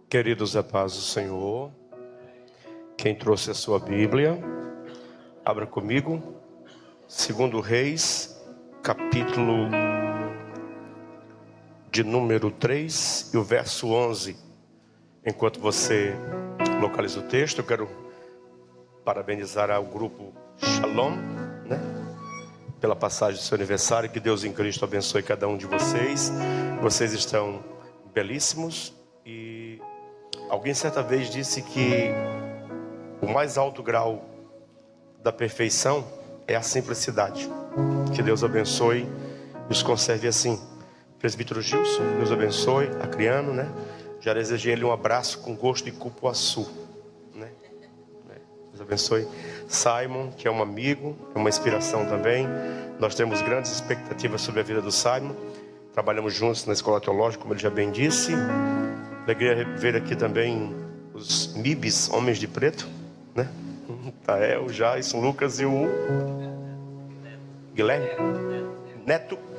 Queridos, a paz do Senhor. Quem trouxe a sua Bíblia, abra comigo, 2 Reis, capítulo de número 3 e o verso 11. Enquanto você localiza o texto, eu quero parabenizar ao grupo Shalom, pela passagem do seu aniversário. Que Deus em Cristo abençoe cada um de vocês. Vocês estão belíssimos. E alguém certa vez disse que o mais alto grau da perfeição é a simplicidade. Que Deus abençoe e os conserve assim. Presbítero Gilson, Deus abençoe. Acriano, já desejei ele um abraço com gosto de cupuaçu, Deus abençoe. Simon, que é um amigo, é uma inspiração também. Nós temos grandes expectativas sobre a vida do Simon. Trabalhamos juntos na escola teológica, como ele já bem disse. Alegria ver aqui também os MIBs, Homens de Preto, Tael, Jason, Lucas e o Guilherme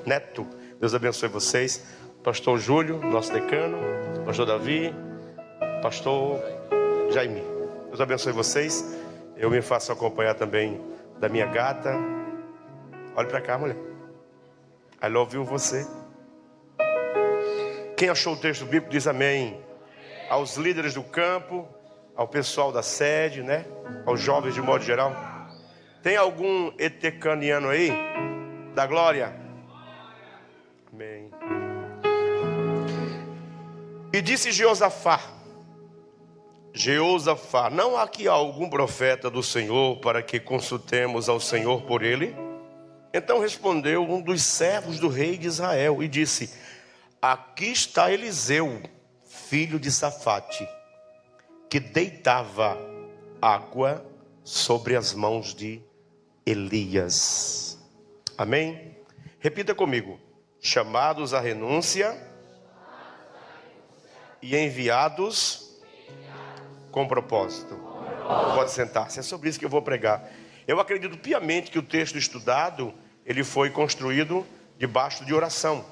Neto. Deus abençoe vocês. Pastor Júlio, nosso decano, Pastor Davi, Pastor Jaime. Deus abençoe vocês. Eu me faço acompanhar também da minha gata. Olha para cá, mulher. I love you, você. Quem achou o texto bíblico diz amém. Aos líderes do campo, ao pessoal da sede, aos jovens de modo geral. Tem algum etecaniano aí? Da glória? Amém. E disse Jeosafá, não há aqui algum profeta do Senhor para que consultemos ao Senhor por ele? Então respondeu um dos servos do rei de Israel e disse: aqui está Eliseu, filho de Safate, que deitava água sobre as mãos de Elias. Amém? Repita comigo: chamados à renúncia e enviados com propósito. Pode sentar-se, é sobre isso que eu vou pregar. Eu acredito piamente que o texto estudado, ele foi construído debaixo de oração,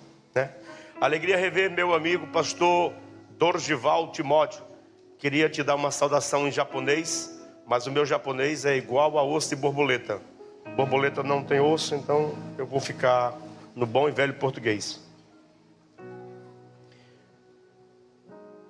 Alegria rever meu amigo pastor Dorgival Timóteo. Queria te dar uma saudação em japonês, mas o meu japonês é igual a osso de borboleta. Borboleta não tem osso, então eu vou ficar no bom e velho português.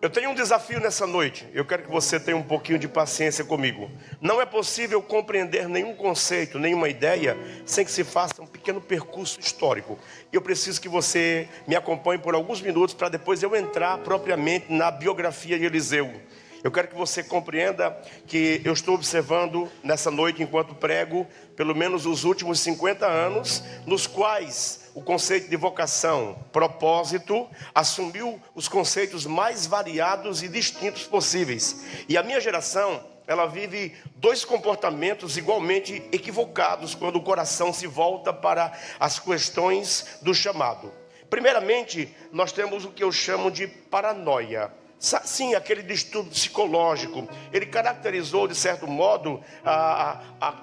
Eu tenho um desafio nessa noite. Eu quero que você tenha um pouquinho de paciência comigo. Não é possível compreender nenhum conceito, nenhuma ideia, sem que se faça um pequeno percurso histórico. E eu preciso que você me acompanhe por alguns minutos, para depois eu entrar propriamente na biografia de Eliseu. Eu quero que você compreenda que eu estou observando nessa noite, enquanto prego, pelo menos os últimos 50 anos, nos quais o conceito de vocação, propósito, assumiu os conceitos mais variados e distintos possíveis. E a minha geração, ela vive dois comportamentos igualmente equivocados quando o coração se volta para as questões do chamado. Primeiramente, nós temos o que eu chamo de paranoia. Sim, aquele distúrbio psicológico. Ele caracterizou, de certo modo,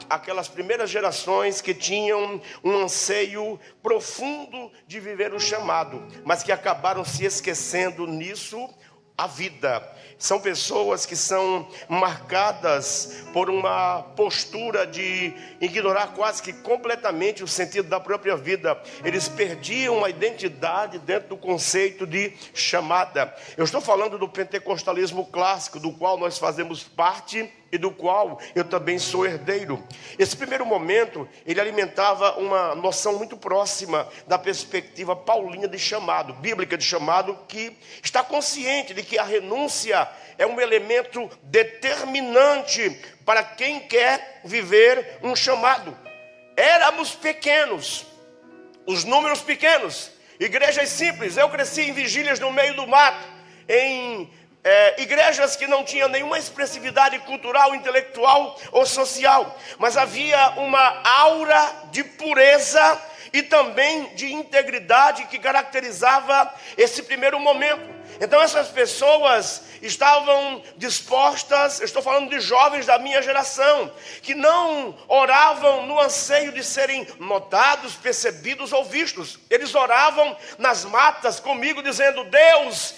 aquelas primeiras gerações que tinham um anseio profundo de viver o chamado, mas que acabaram se esquecendo nisso a vida. São pessoas que são marcadas por uma postura de ignorar quase que completamente o sentido da própria vida. Eles perdiam a identidade dentro do conceito de chamada. Eu estou falando do pentecostalismo clássico, do qual nós fazemos parte e do qual eu também sou herdeiro. Esse primeiro momento, ele alimentava uma noção muito próxima da perspectiva paulina de chamado, bíblica de chamado, que está consciente de que a renúncia é um elemento determinante para quem quer viver um chamado. Éramos pequenos, os números pequenos, igrejas simples. Eu cresci em vigílias no meio do mato, em igrejas que não tinham nenhuma expressividade cultural, intelectual ou social, mas havia uma aura de pureza e também de integridade que caracterizava esse primeiro momento. Então essas pessoas estavam dispostas, eu estou falando de jovens da minha geração, que não oravam no anseio de serem notados, percebidos ou vistos. Eles oravam nas matas comigo, dizendo: Deus,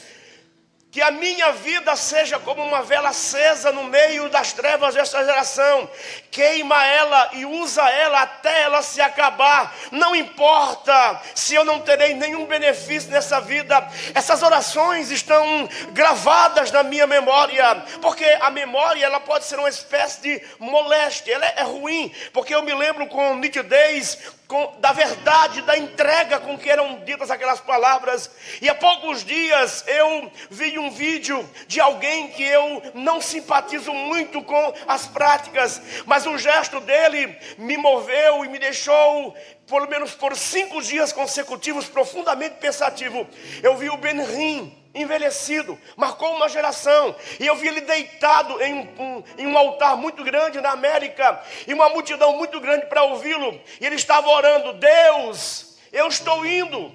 Que a minha vida seja como uma vela acesa no meio das trevas desta geração. Queima ela e usa ela até ela se acabar. Não importa se eu não terei nenhum benefício nessa vida. Essas orações estão gravadas na minha memória. Porque a memória, ela pode ser uma espécie de moléstia. Ela é ruim, porque eu me lembro com nitidez da verdade, da entrega com que eram ditas aquelas palavras. E há poucos dias eu vi um vídeo de alguém que eu não simpatizo muito com as práticas, mas o gesto dele me moveu e me deixou, pelo menos por 5 dias consecutivos, profundamente pensativo. Eu vi o Ben-Hur envelhecido, marcou uma geração, e eu vi ele deitado em um altar muito grande na América, e uma multidão muito grande para ouvi-lo, e ele estava orando: Deus, eu estou indo.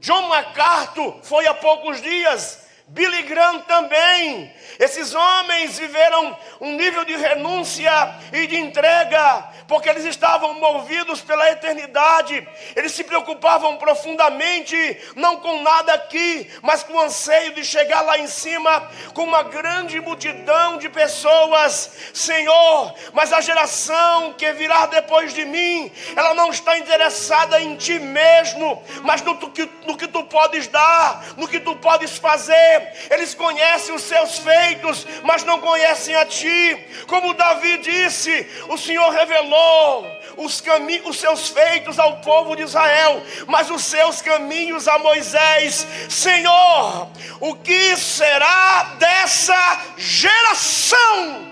John MacArthur foi há poucos dias, Billy Graham também. Esses homens viveram um nível de renúncia e de entrega, porque eles estavam movidos pela eternidade. Eles se preocupavam profundamente, não com nada aqui, mas com o anseio de chegar lá em cima, com uma grande multidão de pessoas. Senhor, mas a geração que virá depois de mim, ela não está interessada em ti mesmo, mas no que tu podes dar, no que tu podes fazer. Eles conhecem os seus feitos, mas não conhecem a ti. Como Davi disse, o Senhor revelou os seus feitos ao povo de Israel, mas os seus caminhos a Moisés. Senhor, o que será dessa geração?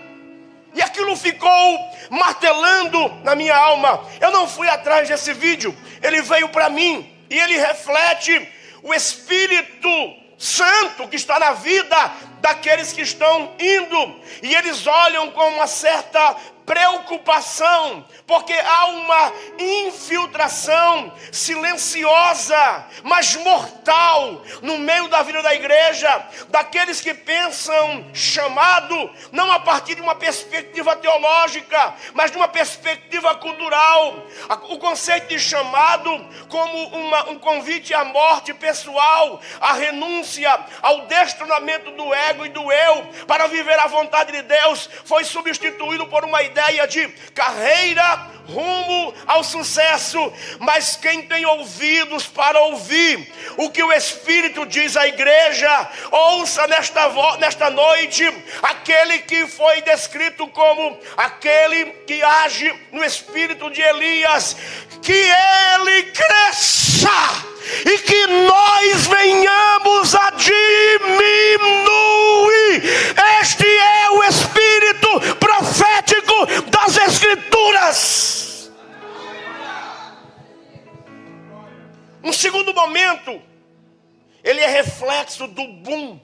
E aquilo ficou martelando na minha alma. Eu não fui atrás desse vídeo, ele veio para mim, e ele reflete o Espírito Santo que está na vida daqueles que estão indo, e eles olham com uma certa preocupação, porque há uma infiltração silenciosa, mas mortal, no meio da vida da igreja, daqueles que pensam chamado, não a partir de uma perspectiva teológica, mas de uma perspectiva cultural. O conceito de chamado como um convite à morte pessoal, à renúncia, ao destronamento do ego e do eu, para viver a vontade de Deus, foi substituído por uma ideia de carreira rumo ao sucesso. Mas quem tem ouvidos para ouvir o que o Espírito diz à igreja, ouça nesta noite aquele que foi descrito como aquele que age no espírito de Elias: que ele cresça e que nós venhamos a diminuir. Este é o espírito profético das Escrituras. Um segundo momento, ele é reflexo do boom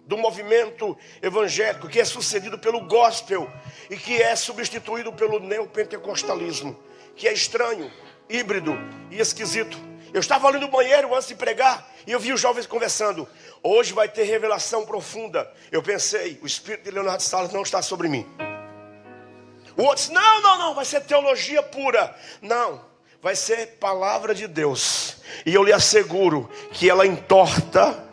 do movimento evangélico, que é sucedido pelo gospel e que é substituído pelo neopentecostalismo, que é estranho, híbrido e esquisito. Eu estava ali no banheiro antes de pregar e eu vi os jovens conversando. Hoje vai ter revelação profunda. Eu pensei, o espírito de Leonardo Salles não está sobre mim. O outro disse, não, vai ser teologia pura. Não, vai ser palavra de Deus. E eu lhe asseguro que ela entorta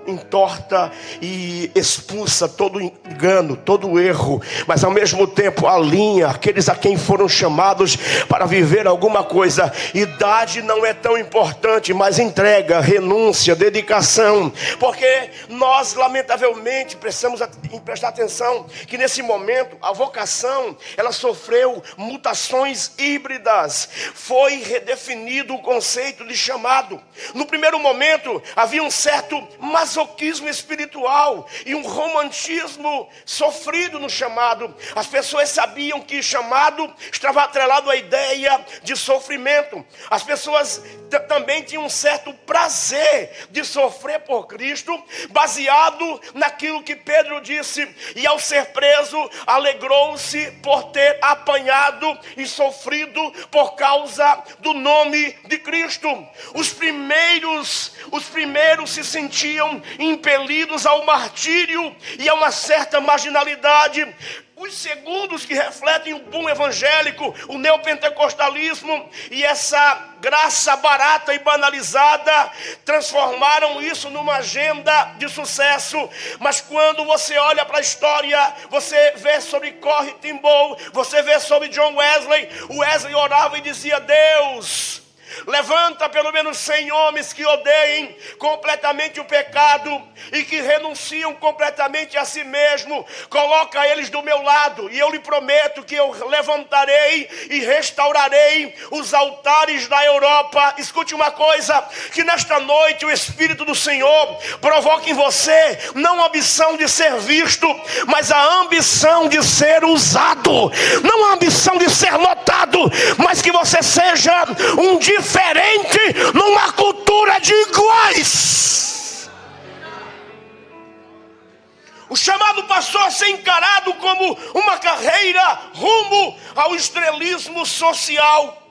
e expulsa todo engano, todo erro, mas ao mesmo tempo alinha aqueles a quem foram chamados para viver alguma coisa. Idade não é tão importante, mas entrega, renúncia, dedicação, porque nós lamentavelmente precisamos prestar atenção que nesse momento a vocação, ela sofreu mutações híbridas. Foi redefinido o conceito de chamado. No primeiro momento havia um certo masoquismo espiritual e um romantismo sofrido no chamado. As pessoas sabiam que chamado estava atrelado à ideia de sofrimento. As pessoas também tinham um certo prazer de sofrer por Cristo, baseado naquilo que Pedro disse: e ao ser preso, alegrou-se por ter apanhado e sofrido por causa do nome de Cristo. Os primeiros se sentiam impelidos ao martírio e a uma certa marginalidade. Os segundos que refletem o boom evangélico, o neopentecostalismo e essa graça barata e banalizada transformaram isso numa agenda de sucesso. Mas quando você olha para a história, você vê sobre Corrie ten Boom, você vê sobre John Wesley. O Wesley orava e dizia: Deus, levanta pelo menos 100 homens que odeiem completamente o pecado e que renunciam completamente a si mesmo. Coloca eles do meu lado e eu lhe prometo que eu levantarei e restaurarei os altares da Europa. Escute uma coisa, que nesta noite o Espírito do Senhor provoque em você não a ambição de ser visto, mas a ambição de ser usado. Não a ambição de ser notado, mas que você seja um diferente numa cultura de iguais. O chamado passou a ser encarado como uma carreira rumo ao estrelismo social.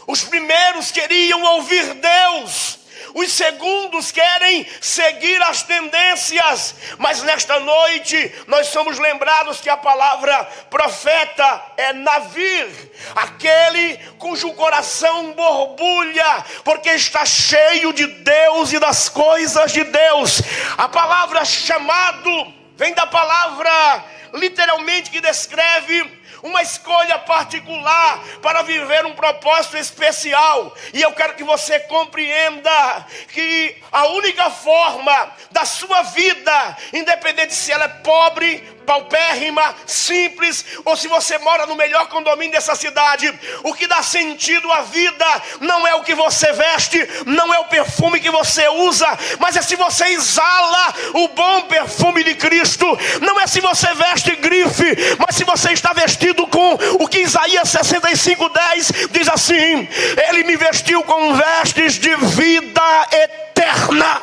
Os primeiros queriam ouvir Deus, os segundos querem seguir as tendências. Mas nesta noite nós somos lembrados que a palavra profeta é navir, aquele cujo coração borbulha, porque está cheio de Deus e das coisas de Deus. A palavra chamado vem da palavra literalmente que descreve uma escolha particular para viver um propósito especial. E eu quero que você compreenda que a única forma da sua vida, independente se ela é pobre, paupérrima, simples, ou se você mora no melhor condomínio dessa cidade, o que dá sentido à vida não é o que você veste, não é o perfume que você usa, mas é se você exala o bom perfume de Cristo. Não é se você veste grife, mas se você está vestido com o que Isaías 65:10 diz assim: Ele me vestiu com vestes de vida eterna.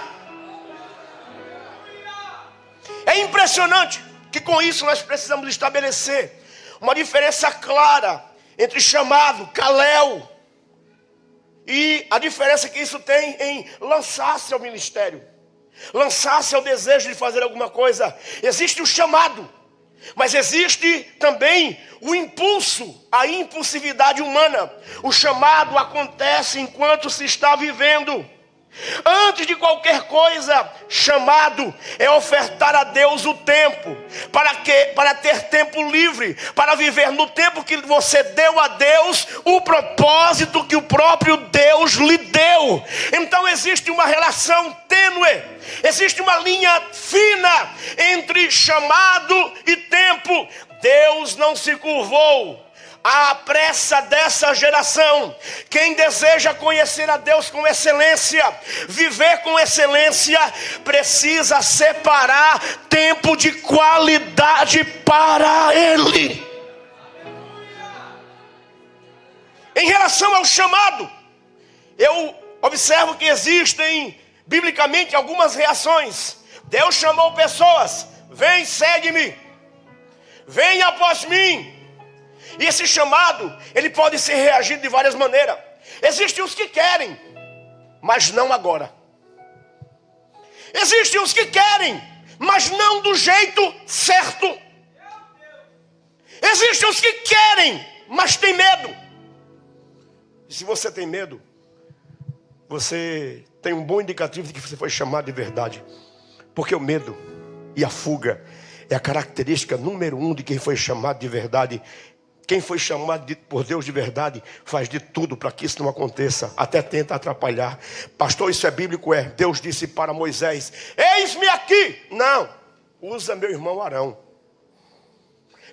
É impressionante que com isso nós precisamos estabelecer uma diferença clara entre chamado, caléu, e a diferença que isso tem em lançar-se ao ministério, lançar-se ao desejo de fazer alguma coisa. Existe o chamado, mas existe também o impulso, a impulsividade humana. O chamado acontece enquanto se está vivendo. Antes de qualquer coisa, chamado é ofertar a Deus o tempo. Para ter tempo livre, para viver no tempo que você deu a Deus o propósito que o próprio Deus lhe deu. Então existe uma relação tênue, existe uma linha fina entre chamado e tempo. Deus não se curvou à pressa dessa geração. Quem deseja conhecer a Deus com excelência, viver com excelência, precisa separar tempo de qualidade para Ele. Em relação ao chamado, eu observo que existem biblicamente algumas reações. Deus chamou pessoas: vem, segue-me, vem após mim. E esse chamado, ele pode ser reagido de várias maneiras. Existem os que querem, mas não agora. Existem os que querem, mas não do jeito certo. Existem os que querem, mas tem medo. E se você tem medo, você tem um bom indicativo de que você foi chamado de verdade. Porque o medo e a fuga é a característica número 1 de quem foi chamado de verdade. Quem foi chamado por Deus de verdade faz de tudo para que isso não aconteça, até tenta atrapalhar. Pastor, isso é bíblico? É. Deus disse para Moisés: eis-me aqui. Não, usa meu irmão Arão.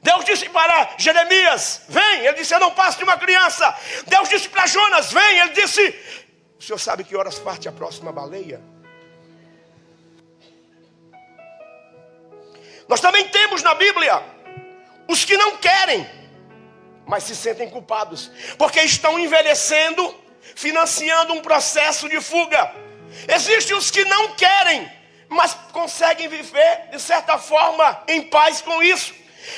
Deus disse para Jeremias: vem. Ele disse: eu não passo de uma criança. Deus disse para Jonas: vem. Ele disse: o senhor sabe que horas parte a próxima baleia? Nós também temos na Bíblia os que não querem, mas se sentem culpados, porque estão envelhecendo, financiando um processo de fuga. Existem os que não querem, mas conseguem viver, de certa forma, em paz com isso.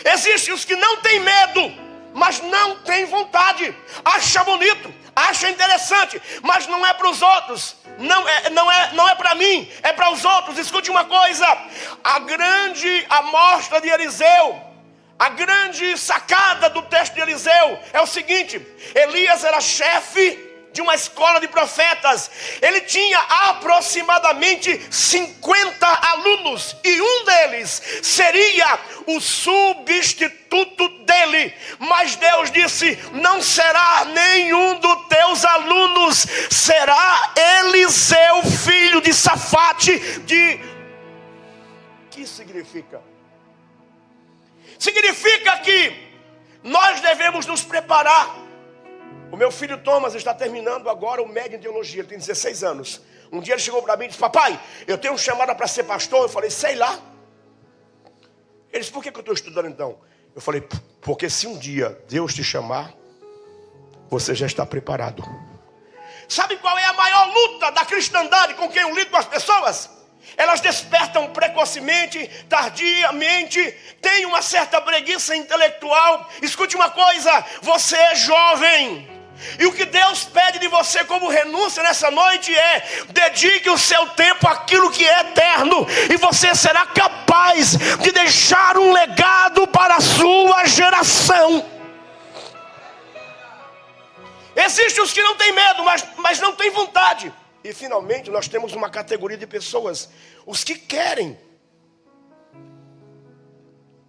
Existem os que não têm medo, mas não têm vontade. Acha bonito, acha interessante, mas não é para os outros. Não é para mim, é para os outros. Escute uma coisa: a grande amostra de Eliseu, A grande sacada do texto de Eliseu é o seguinte: Elias era chefe de uma escola de profetas. Ele tinha aproximadamente 50 alunos, e um deles seria o substituto dele. Mas Deus disse: não será nenhum dos teus alunos, será Eliseu, filho de Safate. Que significa? Significa que nós devemos nos preparar. O meu filho Thomas está terminando agora o médio em teologia, ele tem 16 anos. Um dia ele chegou para mim e disse: papai, eu tenho um chamado para ser pastor. Eu falei: sei lá. Ele disse: por que eu estou estudando então? Eu falei: porque se um dia Deus te chamar, você já está preparado. Sabe qual é a maior luta da cristandade com quem eu lido com as pessoas? Elas despertam precocemente, tardiamente, têm uma certa preguiça intelectual. Escute uma coisa: você é jovem, e o que Deus pede de você como renúncia nessa noite é: dedique o seu tempo àquilo que é eterno, e você será capaz de deixar um legado para a sua geração. Existem os que não têm medo, mas não têm vontade. E finalmente nós temos uma categoria de pessoas: os que querem,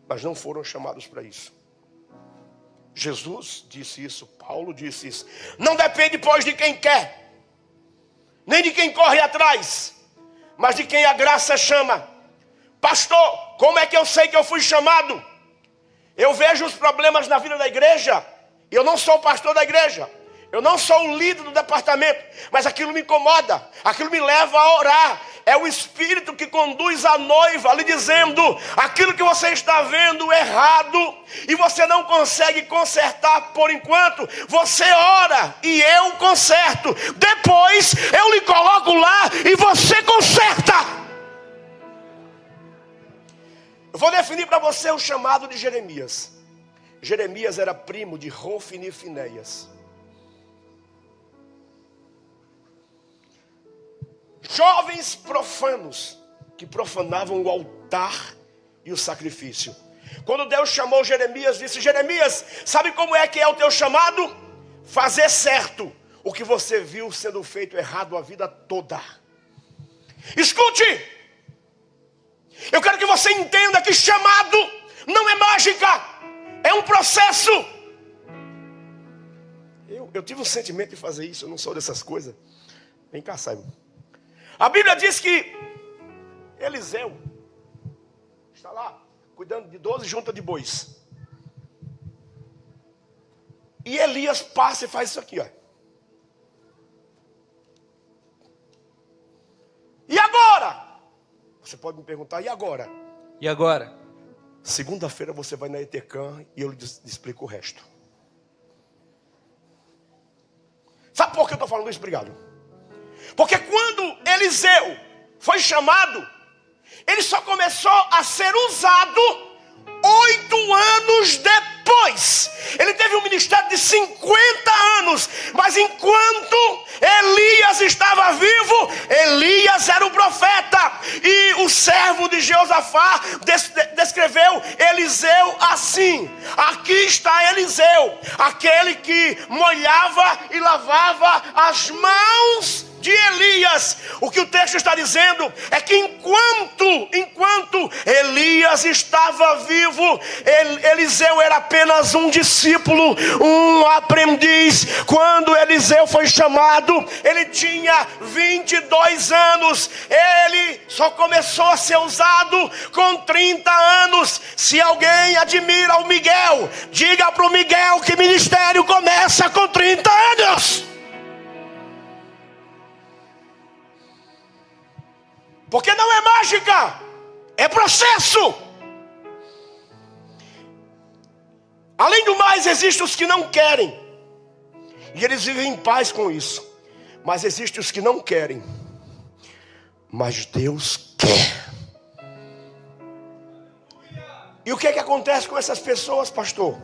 mas não foram chamados para isso. Jesus disse isso, Paulo disse isso. Não depende, pois, de quem quer, nem de quem corre atrás, mas de quem a graça chama. Pastor, como é que eu sei que eu fui chamado? Eu vejo os problemas na vida da igreja. Eu não sou o pastor da igreja, eu não sou o líder do departamento, mas aquilo me incomoda, aquilo me leva a orar. É o Espírito que conduz a noiva, lhe dizendo: aquilo que você está vendo errado, e você não consegue consertar por enquanto, você ora e eu conserto. Depois eu lhe coloco lá e você conserta. Eu vou definir para você o chamado de Jeremias. Jeremias era primo de Hofni e Finéias. Jovens profanos que profanavam o altar e o sacrifício. Quando Deus chamou Jeremias, disse: Jeremias, sabe como é que é o teu chamado? Fazer certo o que você viu sendo feito errado a vida toda. Escute, eu quero que você entenda que chamado não é mágica, é um processo. Eu tive um sentimento de fazer isso, eu não sou dessas coisas. Vem cá, Simon. A Bíblia diz que Eliseu está lá cuidando de 12 juntas de bois. E Elias passa e faz isso aqui, ó. E agora? Você pode me perguntar: e agora? E agora? Segunda-feira você vai na Etecam e eu lhe explico o resto. Sabe por que eu estou falando isso? Obrigado. Porque quando Eliseu foi chamado, ele só começou a ser usado 8 anos depois. Ele teve um ministério de 50 anos. Mas enquanto Elias estava vivo, Elias era o profeta. E o servo de Jeosafá descreveu Eliseu assim: aqui está Eliseu, aquele que molhava e lavava as mãos de Elias. O que o texto está dizendo é que enquanto Elias estava vivo, Eliseu era apenas um discípulo, um aprendiz. Quando Eliseu foi chamado, ele tinha 22 anos. Ele só começou a ser usado com 30 anos. Se alguém admira o Miguel, diga para o Miguel que ministério começa com 30 anos. Porque não é mágica, é processo. Além do mais, existem os que não querem, e eles vivem em paz com isso. Mas existem os que não querem, mas Deus quer. E o que é que acontece com essas pessoas, pastor?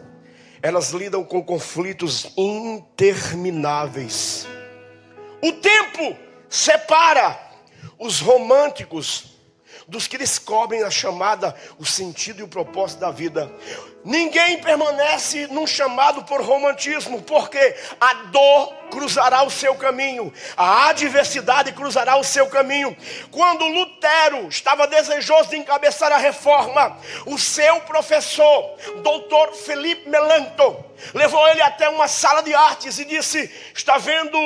Elas lidam com conflitos intermináveis. O tempo separa os românticos dos que descobrem a chamada, o sentido e o propósito da vida. Ninguém permanece num chamado por romantismo, porque a dor cruzará o seu caminho, a adversidade cruzará o seu caminho. Quando Lutero estava desejoso de encabeçar a reforma, o seu professor, doutor Felipe Melanchthon, levou ele até uma sala de artes e disse: está vendo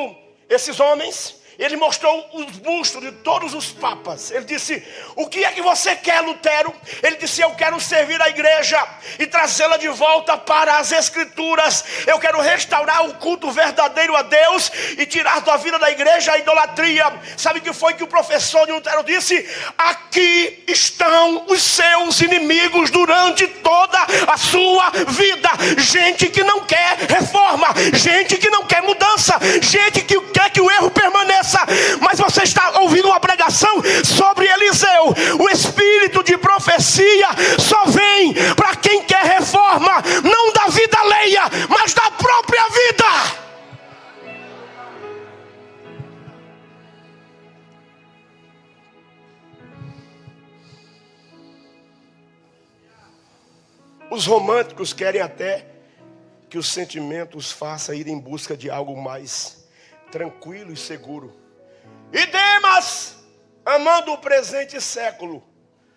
esses homens? Ele mostrou os bustos de todos os papas. Ele disse: o que é que você quer, Lutero? Ele disse: eu quero servir a igreja e trazê-la de volta para as escrituras. Eu quero restaurar o culto verdadeiro a Deus e tirar da vida da igreja a idolatria. Sabe o que foi que o professor de Lutero disse? Aqui estão os seus inimigos durante toda a sua vida. Gente que não quer reforma, gente que não quer mudança, gente que quer que o erro permaneça. Mas você está ouvindo uma pregação sobre Eliseu. O espírito de profecia só vem para quem quer reforma, não da vida alheia, mas da própria vida. Os românticos querem até que os sentimentos façam ir em busca de algo mais tranquilo e seguro. E Demas, amando o presente século,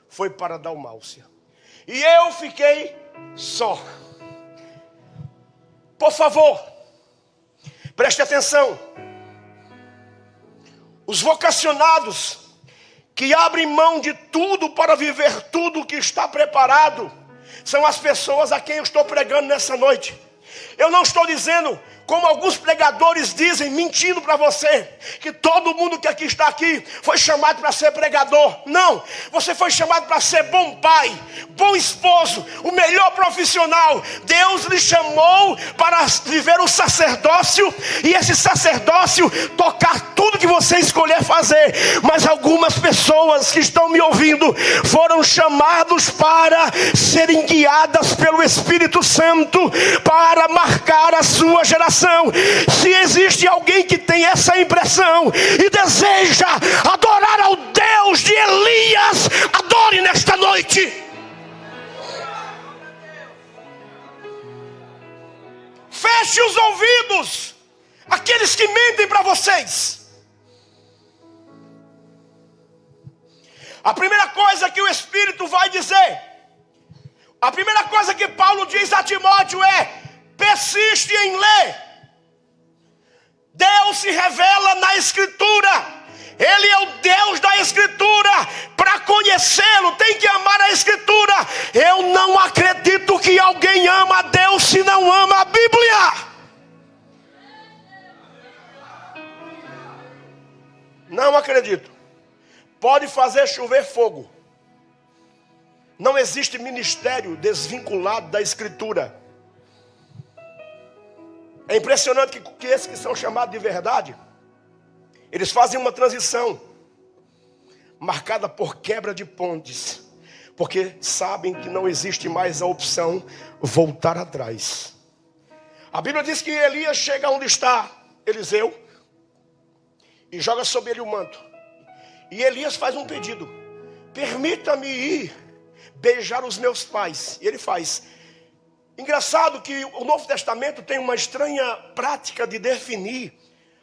foi para Dalmácia. E eu fiquei só. Por favor, preste atenção. Os vocacionados que abrem mão de tudo para viver tudo que está preparado são as pessoas a quem eu estou pregando nessa noite. Eu não estou dizendo, como alguns pregadores dizem, mentindo para você, que todo mundo que aqui está aqui foi chamado para ser pregador. Não, você foi chamado para ser bom pai, bom esposo, o melhor profissional. Deus lhe chamou para viver o sacerdócio, e esse sacerdócio tocar tudo que você escolher fazer. Mas algumas pessoas que estão me ouvindo foram chamados para serem guiadas pelo Espírito Santo, para marcar a sua geração. Se existe alguém que tem essa impressão e deseja adorar ao Deus de Elias, adore nesta noite. Feche os ouvidos àqueles que mentem para vocês. A primeira coisa que o Espírito vai dizer, a primeira coisa que Paulo diz a Timóteo é: persiste em ler. Deus se revela na Escritura. Ele é o Deus da Escritura. Para conhecê-lo tem que amar a Escritura. Eu não acredito que alguém ama a Deus se não ama a Bíblia. Não acredito. Pode fazer chover fogo. Não existe ministério desvinculado da Escritura. É impressionante que esses que são chamados de verdade, eles fazem uma transição marcada por quebra de pontes, porque sabem que não existe mais a opção voltar atrás. A Bíblia diz que Elias chega onde está Eliseu e joga sobre ele o manto. E Elias faz um pedido: permita-me ir beijar os meus pais. E ele faz. Engraçado que o Novo Testamento tem uma estranha prática de definir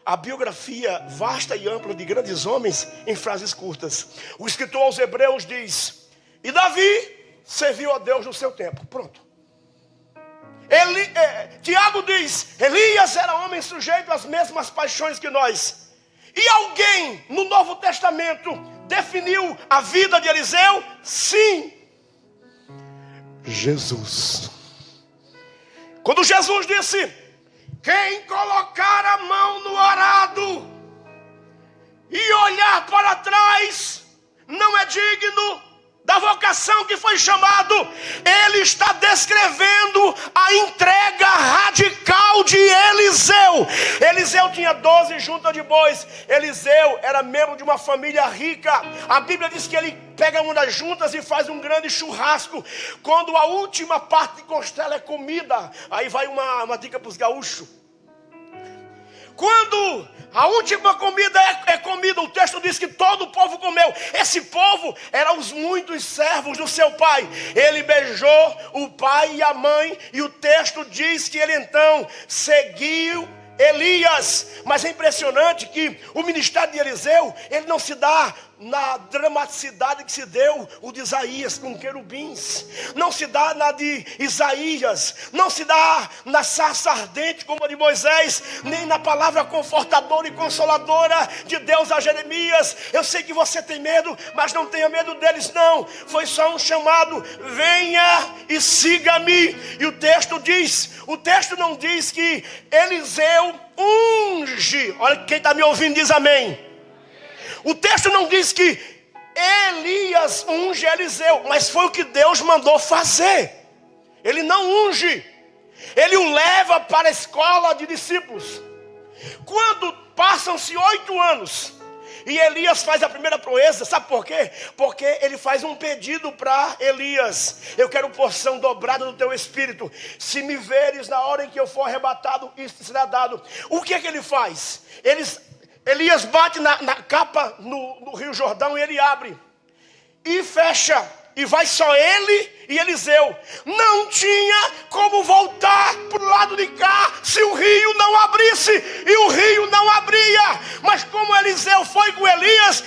a biografia vasta e ampla de grandes homens em frases curtas. O escritor aos Hebreus diz: e Davi serviu a Deus no seu tempo. Pronto. Tiago diz: Elias era homem sujeito às mesmas paixões que nós. E alguém no Novo Testamento definiu a vida de Eliseu? Sim, Jesus. Quando Jesus disse: quem colocar a mão no arado e olhar para trás não é digno da vocação que foi chamado. Ele está descrevendo a entrega radical de Eliseu. Eliseu tinha 12 juntas de bois. Eliseu era membro de uma família rica. A Bíblia diz que ele pega uma das juntas e faz um grande churrasco. Quando a última parte de costela é comida, aí vai uma dica para os gaúchos: Quando a última comida é comida, o texto diz que todo o povo comeu. Esse povo eram os muitos servos do seu pai. Ele beijou o pai e a mãe, e o texto diz que ele então seguiu Elias. Mas é impressionante que o ministério de Eliseu, ele não se dá na dramaticidade que se deu o de Isaías com querubins, não se dá na de Isaías, não se dá na sarça ardente como a de Moisés, nem na palavra confortadora e consoladora de Deus a Jeremias. Eu sei que você tem medo, mas não tenha medo deles não. Foi só um chamado: venha e siga-me. E o texto não diz que Eliseu unge. Olha, quem está me ouvindo diz amém. O texto não diz que Elias unge Eliseu, mas foi o que Deus mandou fazer. Ele não unge, ele o leva para a escola de discípulos. Quando passam-se 8 anos e Elias faz a primeira proeza, sabe por quê? Porque ele faz um pedido para Elias: eu quero porção dobrada do teu espírito. Se me veres na hora em que eu for arrebatado, isso será dado. O que é que ele faz? Elias bate na capa no Rio Jordão e ele abre e fecha, e vai só ele e Eliseu. Não tinha como voltar para o lado de cá se o rio não abrisse, e o rio não abria. Mas como Eliseu foi com Elias,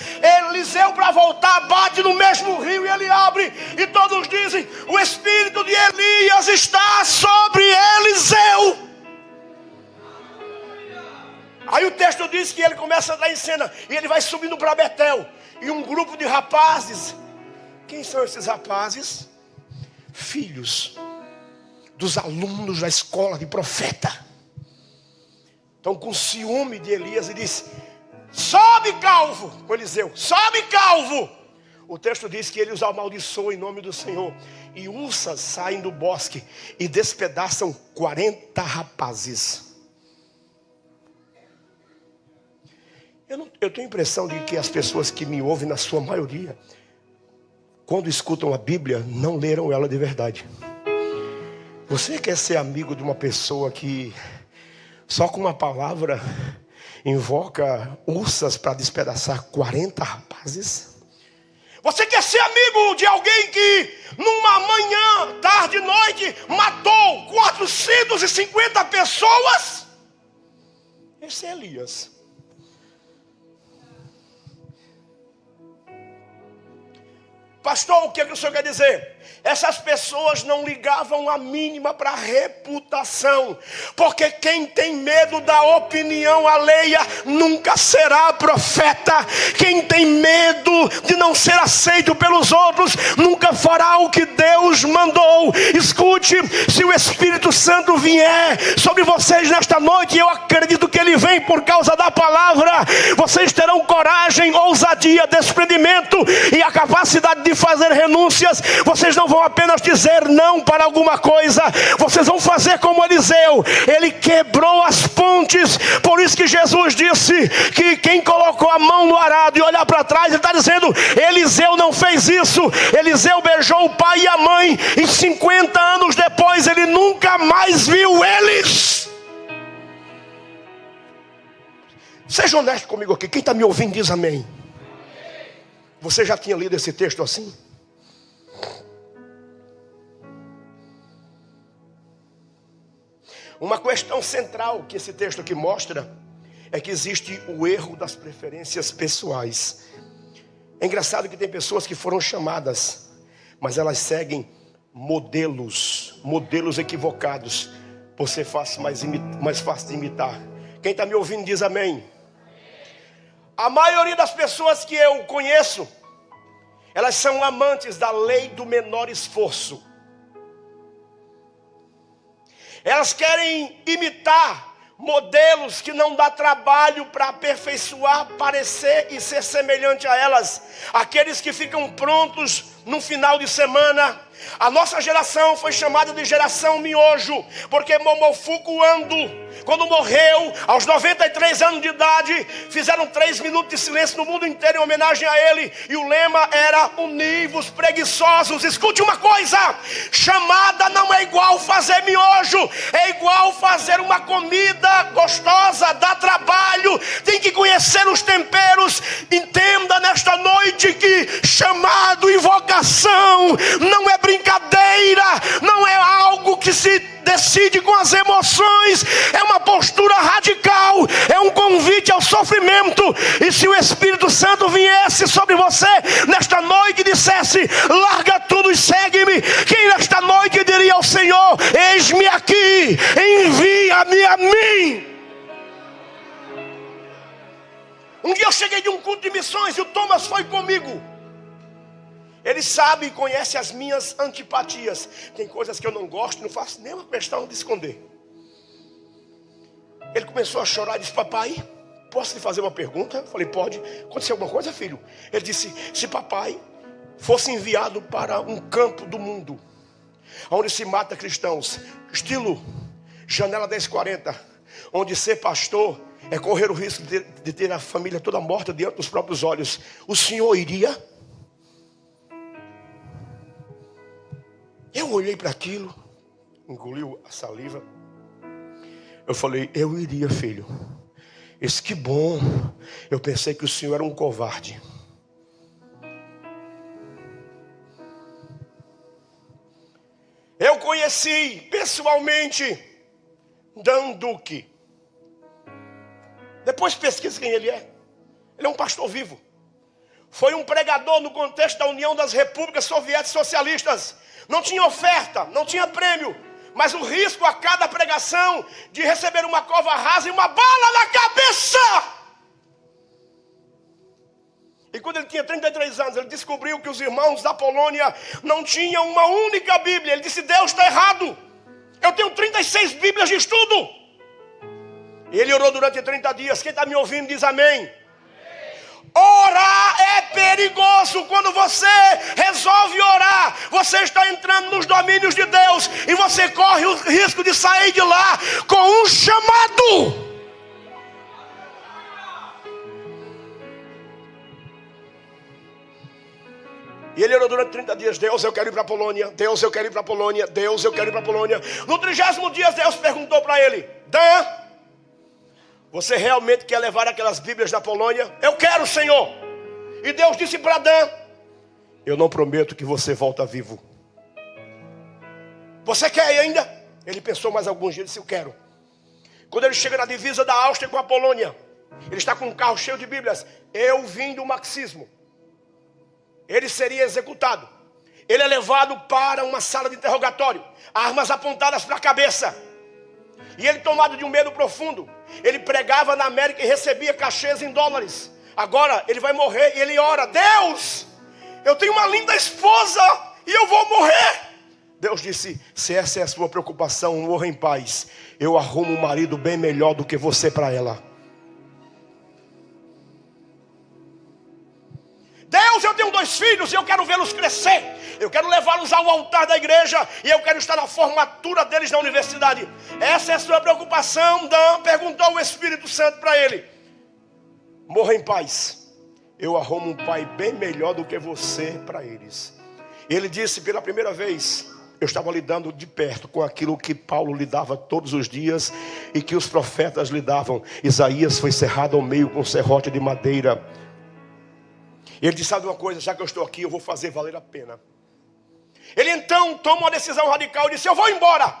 Eliseu para voltar bate no mesmo rio e ele abre. E todos dizem: o espírito de Elias está sobre Eliseu. Aí o texto diz que ele começa a dar em cena, e ele vai subindo para Betel, e um grupo de rapazes. Quem são esses rapazes? Filhos dos alunos da escola de profeta. Estão com ciúme de Elias e diz: sobe, calvo, com Eliseu, sobe, calvo. O texto diz que ele os amaldiçoou em nome do Senhor, e ursas saem do bosque e despedaçam 40 rapazes. Eu tenho a impressão de que as pessoas que me ouvem, na sua maioria, quando escutam a Bíblia, não leram ela de verdade. Você quer ser amigo de uma pessoa que só com uma palavra invoca ursas para despedaçar 40 rapazes? Você quer ser amigo de alguém que numa manhã, tarde, noite, matou 450 pessoas? Esse é Elias. Pastor, o que o senhor quer dizer? Essas pessoas não ligavam a mínima para a reputação, porque quem tem medo da opinião alheia nunca será profeta. Quem tem medo de não ser aceito pelos outros nunca fará o que Deus mandou. Escute, se o Espírito Santo vier sobre vocês nesta noite, e eu acredito que ele vem por causa da palavra, vocês terão coragem, ousadia, desprendimento e a capacidade de fazer renúncias. Vocês não vão apenas dizer não para alguma coisa, vocês vão fazer como Eliseu. Ele quebrou as pontes. Por isso que Jesus disse que quem colocou a mão no arado e olhar para trás, ele está dizendo: Eliseu não fez isso. Eliseu beijou o pai e a mãe, e 50 anos depois ele nunca mais viu eles. Seja honesto comigo aqui. Quem está me ouvindo diz amém. Você já tinha lido esse texto assim? Uma questão central que esse texto aqui mostra é que existe o erro das preferências pessoais. É engraçado que tem pessoas que foram chamadas, mas elas seguem modelos equivocados, por ser mais fácil de imitar. Quem está me ouvindo diz amém. A maioria das pessoas que eu conheço, elas são amantes da lei do menor esforço. Elas querem imitar modelos que não dá trabalho para aperfeiçoar, parecer e ser semelhante a elas. Aqueles que ficam prontos num final de semana. A nossa geração foi chamada de geração miojo, porque Momofuku Ando, quando morreu, aos 93 anos de idade, fizeram 3 minutos de silêncio no mundo inteiro em homenagem a ele. E o lema era: univos preguiçosos. Escute uma coisa: chamada não é igual fazer miojo, é igual fazer uma comida gostosa, dá trabalho, tem que conhecer os temperos. Entenda nesta noite que chamado e vocação não é brincadeira, não é algo que se decide com as emoções, é uma postura radical, é um convite ao sofrimento. E se o Espírito Santo viesse sobre você nesta noite e dissesse: larga tudo e segue-me, quem nesta noite diria ao Senhor: eis-me aqui, envia-me a mim? Um dia eu cheguei de um culto de missões e o Thomas foi comigo. Ele sabe e conhece as minhas antipatias. Tem coisas que eu não gosto, não faço nenhuma questão de esconder. Ele começou a chorar e disse: papai, posso lhe fazer uma pergunta? Eu falei: pode. Aconteceu alguma coisa, filho? Ele disse: se papai fosse enviado para um campo do mundo, onde se mata cristãos, estilo Janela 1040, onde ser pastor é correr o risco de ter a família toda morta diante dos próprios olhos, o senhor iria? Eu olhei para aquilo, engoliu a saliva. Eu falei: eu iria, filho. Esse que bom. Eu pensei que o senhor era um covarde. Eu conheci pessoalmente Dan Duque. Depois pesquisa quem ele é. Ele é um pastor vivo. Foi um pregador no contexto da União das Repúblicas Soviéticas Socialistas. Não tinha oferta, não tinha prêmio, mas o risco a cada pregação de receber uma cova rasa e uma bala na cabeça. E quando ele tinha 33 anos, ele descobriu que os irmãos da Polônia não tinham uma única Bíblia. Ele disse: Deus está errado, eu tenho 36 Bíblias de estudo. E ele orou durante 30 dias. Quem está me ouvindo diz amém. Orar é perigoso. Quando você resolve orar, você está entrando nos domínios de Deus, e você corre o risco de sair de lá com um chamado. E ele orou durante 30 dias: Deus, eu quero ir para a Polônia. Deus, eu quero ir para a Polônia. Deus, eu quero ir para a Polônia. No 30º dia, Deus perguntou para ele: Dan, você realmente quer levar aquelas Bíblias da Polônia? Eu quero, Senhor. E Deus disse para Dan: eu não prometo que você volta vivo. Você quer ir ainda? Ele pensou mais alguns dias e disse: eu quero. Quando ele chega na divisa da Áustria com a Polônia, ele está com um carro cheio de Bíblias. Eu vim do marxismo. Ele seria executado. Ele é levado para uma sala de interrogatório, armas apontadas para a cabeça. E ele, tomado de um medo profundo, ele pregava na América e recebia cachês em dólares. Agora ele vai morrer e ele ora: Deus, eu tenho uma linda esposa e eu vou morrer. Deus disse: se essa é a sua preocupação, morra em paz. Eu arrumo um marido bem melhor do que você para ela. Deus, eu tenho 2 filhos e eu quero vê-los crescer. Eu quero levá-los ao altar da igreja e eu quero estar na formatura deles na universidade. Essa é a sua preocupação, Dan? Perguntou o Espírito Santo para ele. Morra em paz. Eu arrumo um pai bem melhor do que você para eles. Ele disse: pela primeira vez, eu estava lidando de perto com aquilo que Paulo lidava todos os dias e que os profetas lidavam. Isaías foi cerrado ao meio com um serrote de madeira. Ele disse: sabe uma coisa, já que eu estou aqui, eu vou fazer valer a pena. Ele então toma uma decisão radical e disse: eu vou embora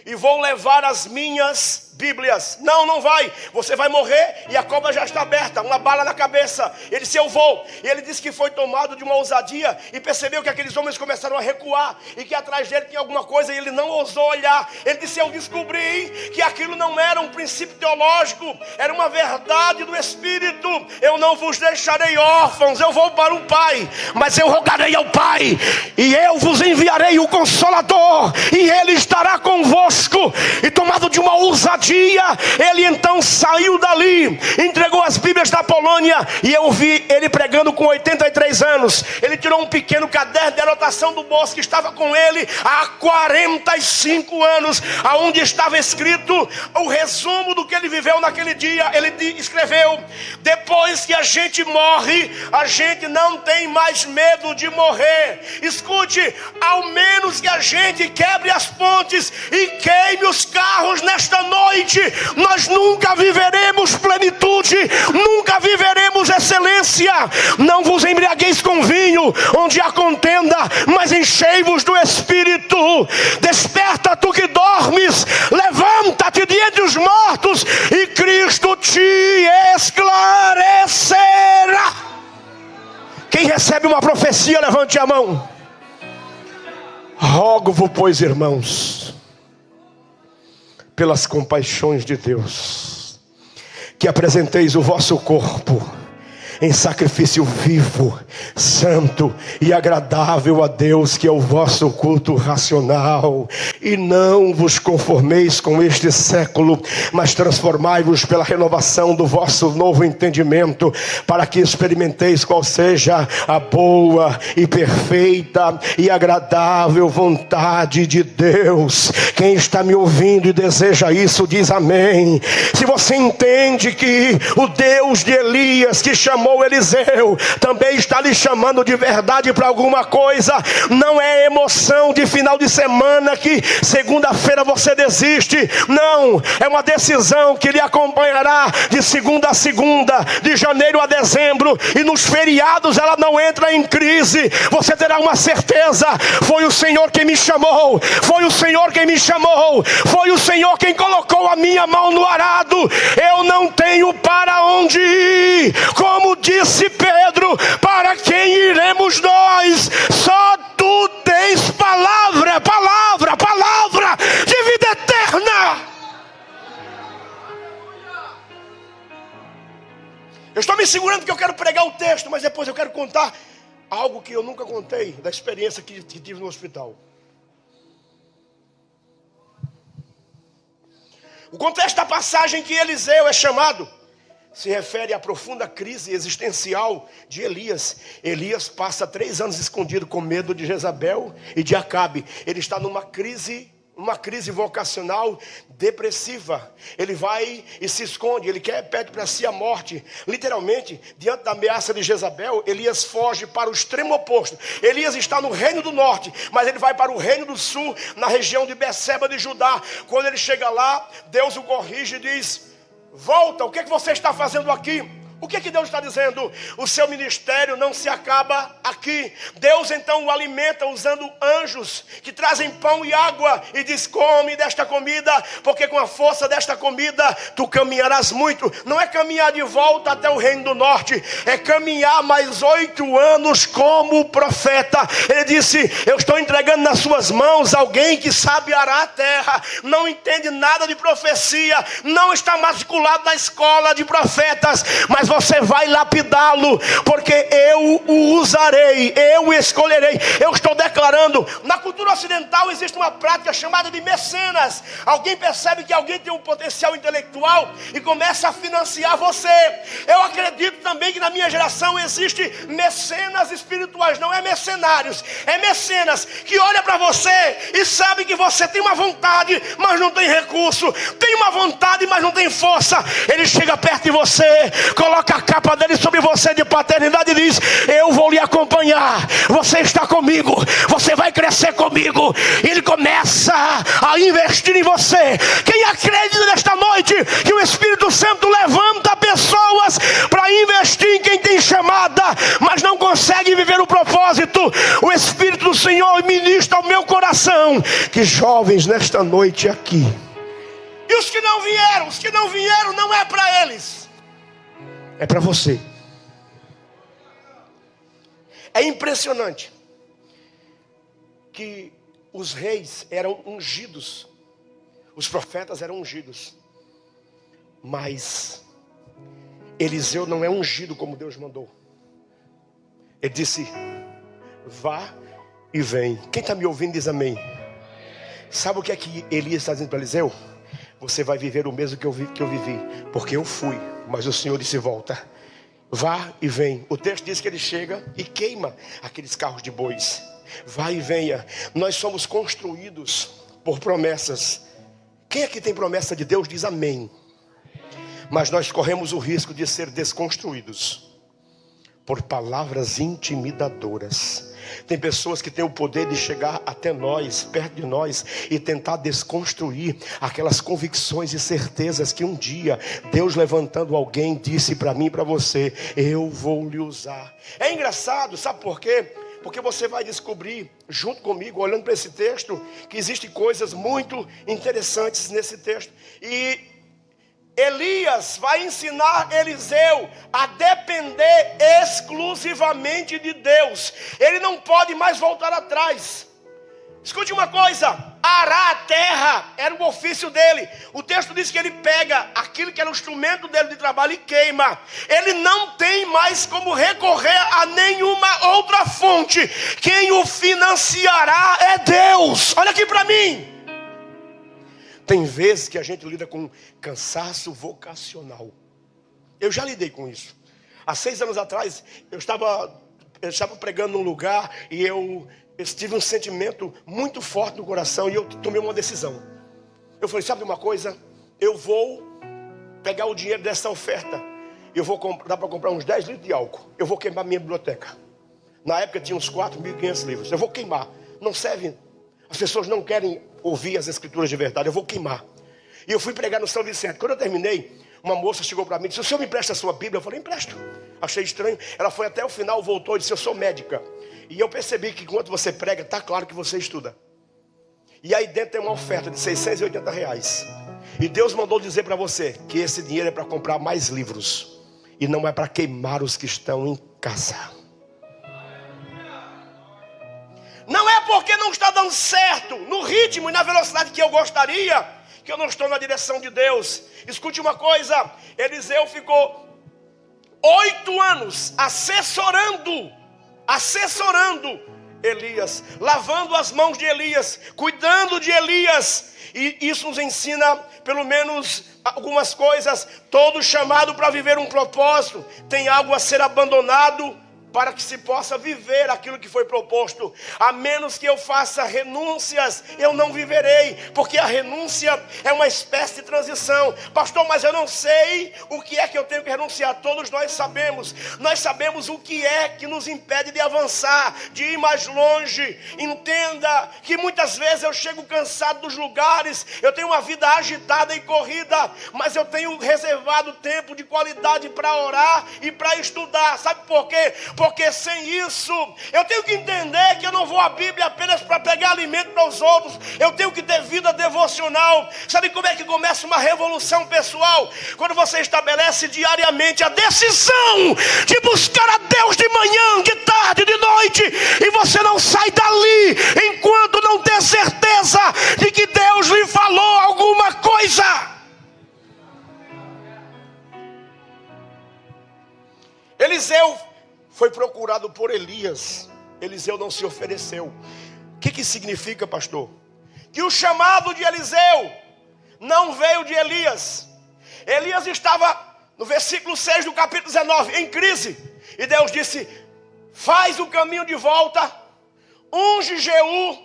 e vou levar as minhas Bíblias. Não, não vai, você vai morrer e a cova já está aberta, uma bala na cabeça. Ele disse: eu vou. E ele disse que foi tomado de uma ousadia e percebeu que aqueles homens começaram a recuar e que atrás dele tinha alguma coisa e ele não ousou olhar. Ele disse: eu descobri que aquilo não era um princípio teológico, era uma verdade do Espírito. Eu não vos deixarei órfãos, eu vou para o Pai, mas eu rogarei ao Pai e eu vos enviarei o Consolador e ele estará convosco Damasco. E tomado de uma ousadia, ele então saiu dali, entregou as Bíblias da Polônia. E eu vi ele pregando com 83 anos. Ele tirou um pequeno caderno de anotação do bolso que estava com ele há 45 anos, aonde estava escrito o resumo do que ele viveu naquele dia. Ele escreveu: depois que a gente morre, a gente não tem mais medo de morrer. Escute, ao menos que a gente quebre as pontes e queime os carros nesta noite, nós nunca viveremos plenitude, nunca viveremos excelência. Não vos embriagueis com vinho, onde há contenda, mas enchei-vos do Espírito. Desperta tu que dormes, levanta-te de entre os mortos, e Cristo te esclarecerá. Quem recebe uma profecia, levante a mão. Rogo-vos, pois, irmãos, pelas compaixões de Deus, que apresenteis o vosso corpo em sacrifício vivo, santo e agradável a Deus, que é o vosso culto racional. E não vos conformeis com este século, mas transformai-vos pela renovação do vosso novo entendimento, para que experimenteis qual seja a boa e perfeita e agradável vontade de Deus. Quem está me ouvindo e deseja isso, diz amém. Se você entende que o Deus de Elias, que chamou Eliseu, também está lhe chamando de verdade para alguma coisa, não é emoção de final de semana que segunda-feira você desiste. Não, é uma decisão que lhe acompanhará de segunda a segunda, de janeiro a dezembro, e nos feriados ela não entra em crise. Você terá uma certeza: foi o Senhor quem me chamou, foi o Senhor quem me chamou, foi o Senhor quem colocou a minha mão no arado. Eu não tenho para onde ir. Como disse Pedro: para quem iremos nós? Só tu tens palavra, palavra, palavra de vida eterna. Eu estou me segurando porque eu quero pregar o texto, mas depois eu quero contar algo que eu nunca contei, da experiência que tive no hospital. O contexto da passagem que Eliseu é chamado se refere à profunda crise existencial de Elias. Elias passa 3 anos escondido com medo de Jezabel e de Acabe. Ele está numa crise vocacional depressiva. Ele vai e se esconde, ele pede para si a morte. Literalmente, diante da ameaça de Jezabel, Elias foge para o extremo oposto. Elias está no reino do norte, mas ele vai para o reino do sul, na região de Beceba de Judá. Quando ele chega lá, Deus o corrige e diz: volta, o que você está fazendo aqui? O que Deus está dizendo? O seu ministério não se acaba aqui. Deus então o alimenta usando anjos que trazem pão e água, e diz: come desta comida, porque com a força desta comida tu caminharás muito. Não é caminhar de volta até o reino do norte, é caminhar mais 8 anos como profeta. Ele disse: eu estou entregando nas suas mãos alguém que sabe arar a terra, não entende nada de profecia, não está matriculado na escola de profetas, mas você vai lapidá-lo, porque eu o usarei, eu o escolherei. Eu estou declarando: na cultura ocidental existe uma prática chamada de mecenas. Alguém percebe que alguém tem um potencial intelectual e começa a financiar você. Eu acredito também que na minha geração existe mecenas espirituais. Não é mercenários, é mecenas que olha para você e sabe que você tem uma vontade, mas não tem recurso, tem uma vontade, mas não tem força. Ele chega perto de você, coloca a capa dele sobre você de paternidade e diz: eu vou lhe acompanhar, você está comigo, você vai crescer comigo. E ele começa a investir em você. Quem acredita nesta noite que o Espírito Santo levanta pessoas para investir em quem tem chamada, mas não consegue viver o propósito? O Espírito do Senhor ministra ao meu coração que jovens nesta noite aqui, e os que não vieram não é para eles, é para você. É impressionante que os reis eram ungidos, os profetas eram ungidos, mas Eliseu não é ungido como Deus mandou. Ele disse: vá e vem. Quem está me ouvindo diz amém. Sabe o que é que Elias está dizendo para Eliseu? Você vai viver o mesmo que eu vivi, porque eu fui, mas o Senhor disse: volta, vá e vem. O texto diz que ele chega e queima aqueles carros de bois. Vá e venha. Nós somos construídos por promessas. Quem aqui tem promessa de Deus diz amém. Mas nós corremos o risco de ser desconstruídos por palavras intimidadoras. Tem pessoas que têm o poder de chegar até nós, perto de nós, e tentar desconstruir aquelas convicções e certezas que um dia Deus, levantando alguém, disse para mim e para você: eu vou lhe usar. É engraçado, sabe por quê? Porque você vai descobrir, junto comigo, olhando para esse texto, que existem coisas muito interessantes nesse texto. E Elias vai ensinar Eliseu a depender exclusivamente de Deus. Ele não pode mais voltar atrás. Escute uma coisa: arar a terra era o ofício dele. O texto diz que ele pega aquilo que era o instrumento dele de trabalho e queima. Ele não tem mais como recorrer a nenhuma outra fonte. Quem o financiará é Deus. Olha aqui para mim. Tem vezes que a gente lida com cansaço vocacional. Eu já lidei com isso. Há 6 anos atrás, eu estava pregando num lugar e eu tive um sentimento muito forte no coração e eu tomei uma decisão. Eu falei: sabe uma coisa? Eu vou pegar o dinheiro dessa oferta. Eu vou dá para comprar uns 10 litros de álcool. Eu vou queimar minha biblioteca. Na época tinha uns 4.500 livros. Eu vou queimar. Não serve. As pessoas não querem ouvir as escrituras de verdade. Eu vou queimar. E eu fui pregar no São Vicente. Quando eu terminei, uma moça chegou para mim e disse: o senhor me empresta a sua Bíblia? Eu falei: empresto. Achei estranho. Ela foi até o final, voltou e disse: eu sou médica. E eu percebi que enquanto você prega, está claro que você estuda. E aí dentro tem uma oferta de R$680. E Deus mandou dizer para você que esse dinheiro é para comprar mais livros. E não é para queimar os que estão em casa. Não é porque não está dando certo no ritmo e na velocidade que eu gostaria, que eu não estou na direção de Deus. Escute uma coisa: Eliseu ficou 8 anos assessorando Elias, lavando as mãos de Elias, cuidando de Elias. E isso nos ensina pelo menos algumas coisas. Todo chamado para viver um propósito tem algo a ser abandonado para que se possa viver aquilo que foi proposto. A menos que eu faça renúncias, eu não viverei, porque a renúncia é uma espécie de transição. Pastor, mas eu não sei o que é que eu tenho que renunciar. Todos nós sabemos o que é que nos impede de avançar, de ir mais longe. Entenda que muitas vezes eu chego cansado dos lugares, eu tenho uma vida agitada e corrida, mas eu tenho reservado tempo de qualidade para orar e para estudar. Sabe por quê? Porque sem isso, eu tenho que entender que eu não vou à Bíblia apenas para pegar alimento para os outros. Eu tenho que ter vida devocional. Sabe como é que começa uma revolução pessoal? Quando você estabelece diariamente a decisão de buscar a Deus de manhã, de tarde, de noite, e você não sai dali enquanto não ter certeza de que Deus lhe falou alguma coisa. Eliseu foi procurado por Elias. Eliseu não se ofereceu. O que significa, pastor? Que o chamado de Eliseu não veio de Elias. Elias estava no versículo 6 do capítulo 19, em crise. E Deus disse: faz o caminho de volta, unge Jeú,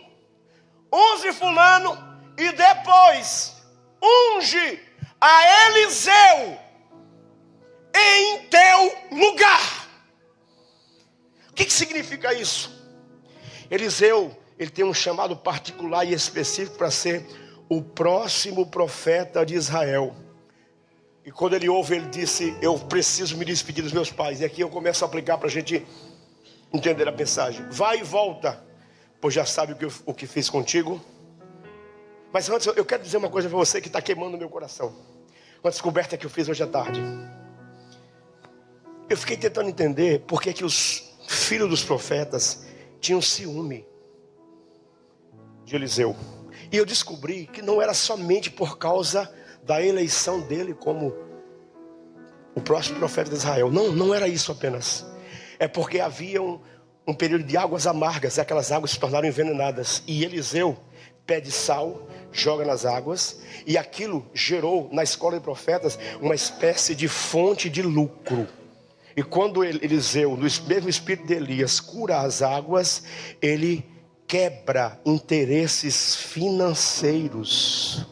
unge fulano, e depois unge a Eliseu em teu lugar. O que significa isso? Eliseu, ele tem um chamado particular e específico para ser o próximo profeta de Israel. E quando ele ouve, ele disse: eu preciso me despedir dos meus pais. E aqui eu começo a aplicar para a gente entender a mensagem. Vai e volta, pois já sabe o que fiz contigo. Mas antes eu quero dizer uma coisa para você que está queimando o meu coração. Uma descoberta que eu fiz hoje à tarde. Eu fiquei tentando entender por que os filhos dos profetas tinham ciúme de Eliseu. E eu descobri que não era somente por causa da eleição dele como o próximo profeta de Israel. Não era isso apenas. É porque havia um período de águas amargas, e aquelas águas se tornaram envenenadas. E Eliseu pede sal, joga nas águas, e aquilo gerou na escola de profetas uma espécie de fonte de lucro. E quando Eliseu, no mesmo espírito de Elias, cura as águas, ele quebra interesses financeiros.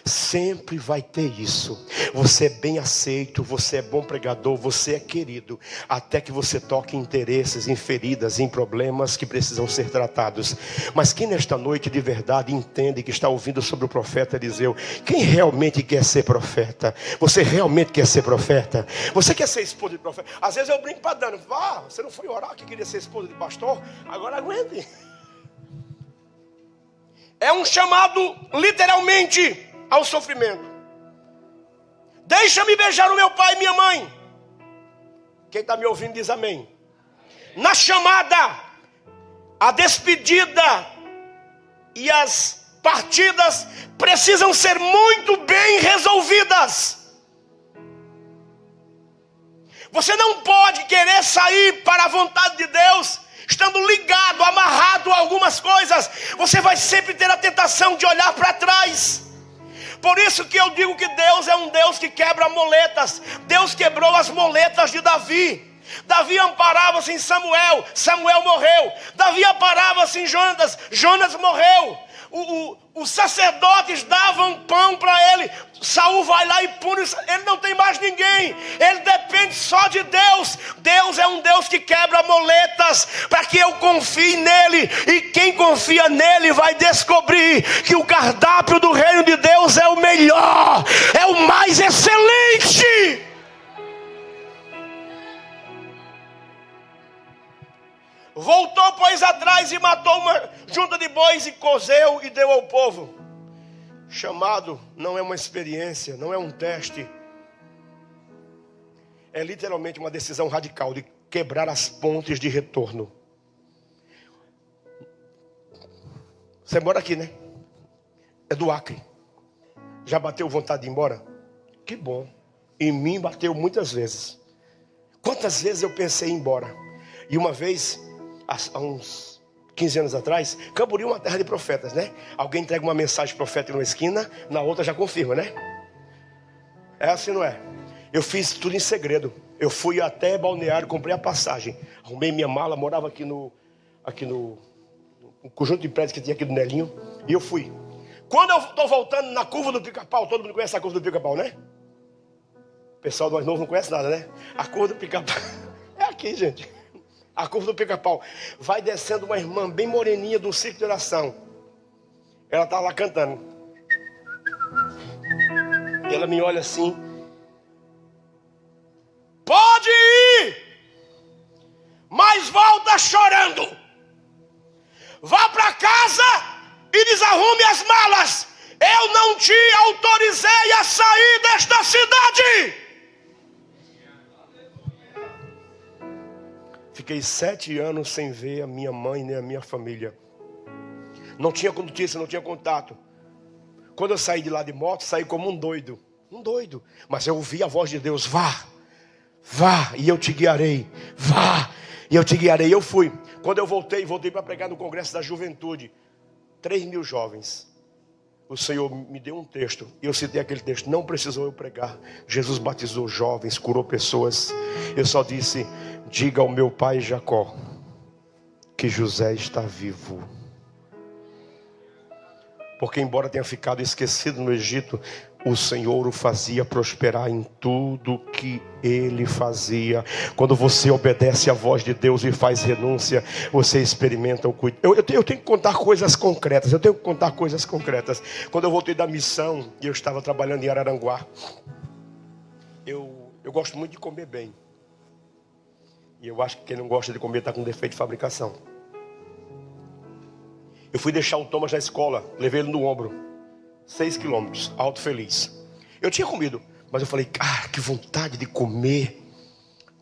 Sempre vai ter isso. Você é bem aceito, você é bom pregador, você é querido, até que você toque em interesses, em feridas, em problemas que precisam ser tratados. Mas quem nesta noite de verdade entende que está ouvindo sobre o profeta Eliseu, quem realmente quer ser profeta? Você realmente quer ser profeta? Você quer ser esposa de profeta? Às vezes eu brinco para Dani, você não foi orar que queria ser esposa de pastor? Agora aguente. É um chamado literalmente ao sofrimento. Deixa-me beijar o meu pai e minha mãe. Quem está me ouvindo diz amém. Na chamada, a despedida e as partidas precisam ser muito bem resolvidas. Você não pode querer sair para a vontade de Deus estando ligado, amarrado a algumas coisas. Você vai sempre ter a tentação de olhar para trás. Por isso que eu digo que Deus é um Deus que quebra moletas. Deus quebrou as moletas de Davi. Davi amparava-se em Samuel, Samuel morreu. Davi amparava-se em Jonas, Jonas morreu. Os sacerdotes davam pão para ele. Saul vai lá e pune. Ele não tem mais ninguém. Ele depende só de Deus. Deus é um Deus que quebra moletas para que eu confie nele. E quem confia nele vai descobrir que o cardápio do reino de Deus é o melhor, é o mais excelente. Voltou, pois, atrás e matou uma junta de bois e cozeu e deu ao povo. Chamado não é uma experiência, não é um teste. É literalmente uma decisão radical de quebrar as pontes de retorno. Você mora aqui, né? É do Acre. Já bateu vontade de ir embora? Que bom. Em mim bateu muitas vezes. Quantas vezes eu pensei em ir embora? E uma vez, há uns 15 anos atrás, Camboriú é uma terra de profetas, né? Alguém entrega uma mensagem profética numa esquina, na outra já confirma, né? É assim, não é? Eu fiz tudo em segredo. Eu fui até Balneário, comprei a passagem, arrumei minha mala, morava aqui no conjunto de prédios que tinha aqui do Nelinho, e eu fui. Quando eu estou voltando na curva do Pica-Pau, todo mundo conhece a curva do Pica-Pau, né? O pessoal do mais novo não conhece nada, né? A curva do Pica-Pau é aqui, gente. A curva do Pica-Pau. Vai descendo uma irmã bem moreninha do circo de oração. Ela está lá cantando. E ela me olha assim. Pode ir, mas volta chorando. Vá para casa e desarrume as malas. Eu não te autorizei a sair desta cidade. Fiquei 7 anos sem ver a minha mãe nem a minha família. Não tinha notícia, não tinha contato. Quando eu saí de lá de moto, saí como um doido. Um doido. Mas eu ouvi a voz de Deus. Vá, vá e eu te guiarei. Vá e eu te guiarei. Eu fui. Quando eu voltei para pregar no Congresso da Juventude. 3.000 jovens. O Senhor me deu um texto. E eu citei aquele texto. Não precisou eu pregar. Jesus batizou jovens, curou pessoas. Eu só disse: diga ao meu pai Jacó que José está vivo. Porque embora tenha ficado esquecido no Egito, o Senhor o fazia prosperar em tudo que ele fazia. Quando você obedece à voz de Deus e faz renúncia, você experimenta o cuidado. Eu tenho que contar coisas concretas. Quando eu voltei da missão e eu estava trabalhando em Araranguá, eu gosto muito de comer bem. E eu acho que quem não gosta de comer está com defeito de fabricação. Eu fui deixar o Thomas na escola, levei ele no ombro, 6 quilômetros, alto feliz. Eu tinha comido, mas eu falei: que vontade de comer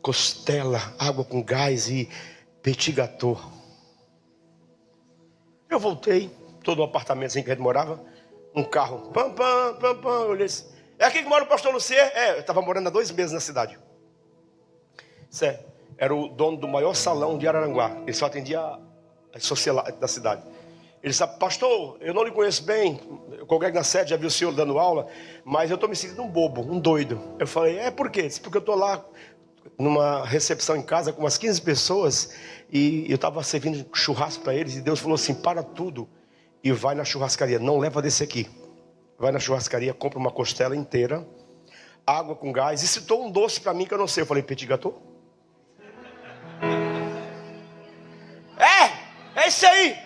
costela, água com gás e petit gâteau. Eu voltei, todo o apartamento assim que a gente morava, um carro, pam, pam, pam, pam. Eu olhei assim: é aqui que mora o pastor Lucier? Eu estava morando há 2 meses na cidade. Era o dono do maior salão de Araranguá. Ele só atendia a sociedade da cidade. Ele disse: pastor, eu não lhe conheço bem, eu congrego na sede, já vi o senhor dando aula, mas eu estou me sentindo um bobo, um doido. Eu falei: por quê? Ele disse: porque eu estou lá numa recepção em casa com umas 15 pessoas e eu estava servindo churrasco para eles, e Deus falou assim: para tudo e vai na churrascaria, não leva desse aqui. Vai na churrascaria, compra uma costela inteira, água com gás, e citou um doce para mim que eu não sei. Eu falei: petit gâteau? É esse aí.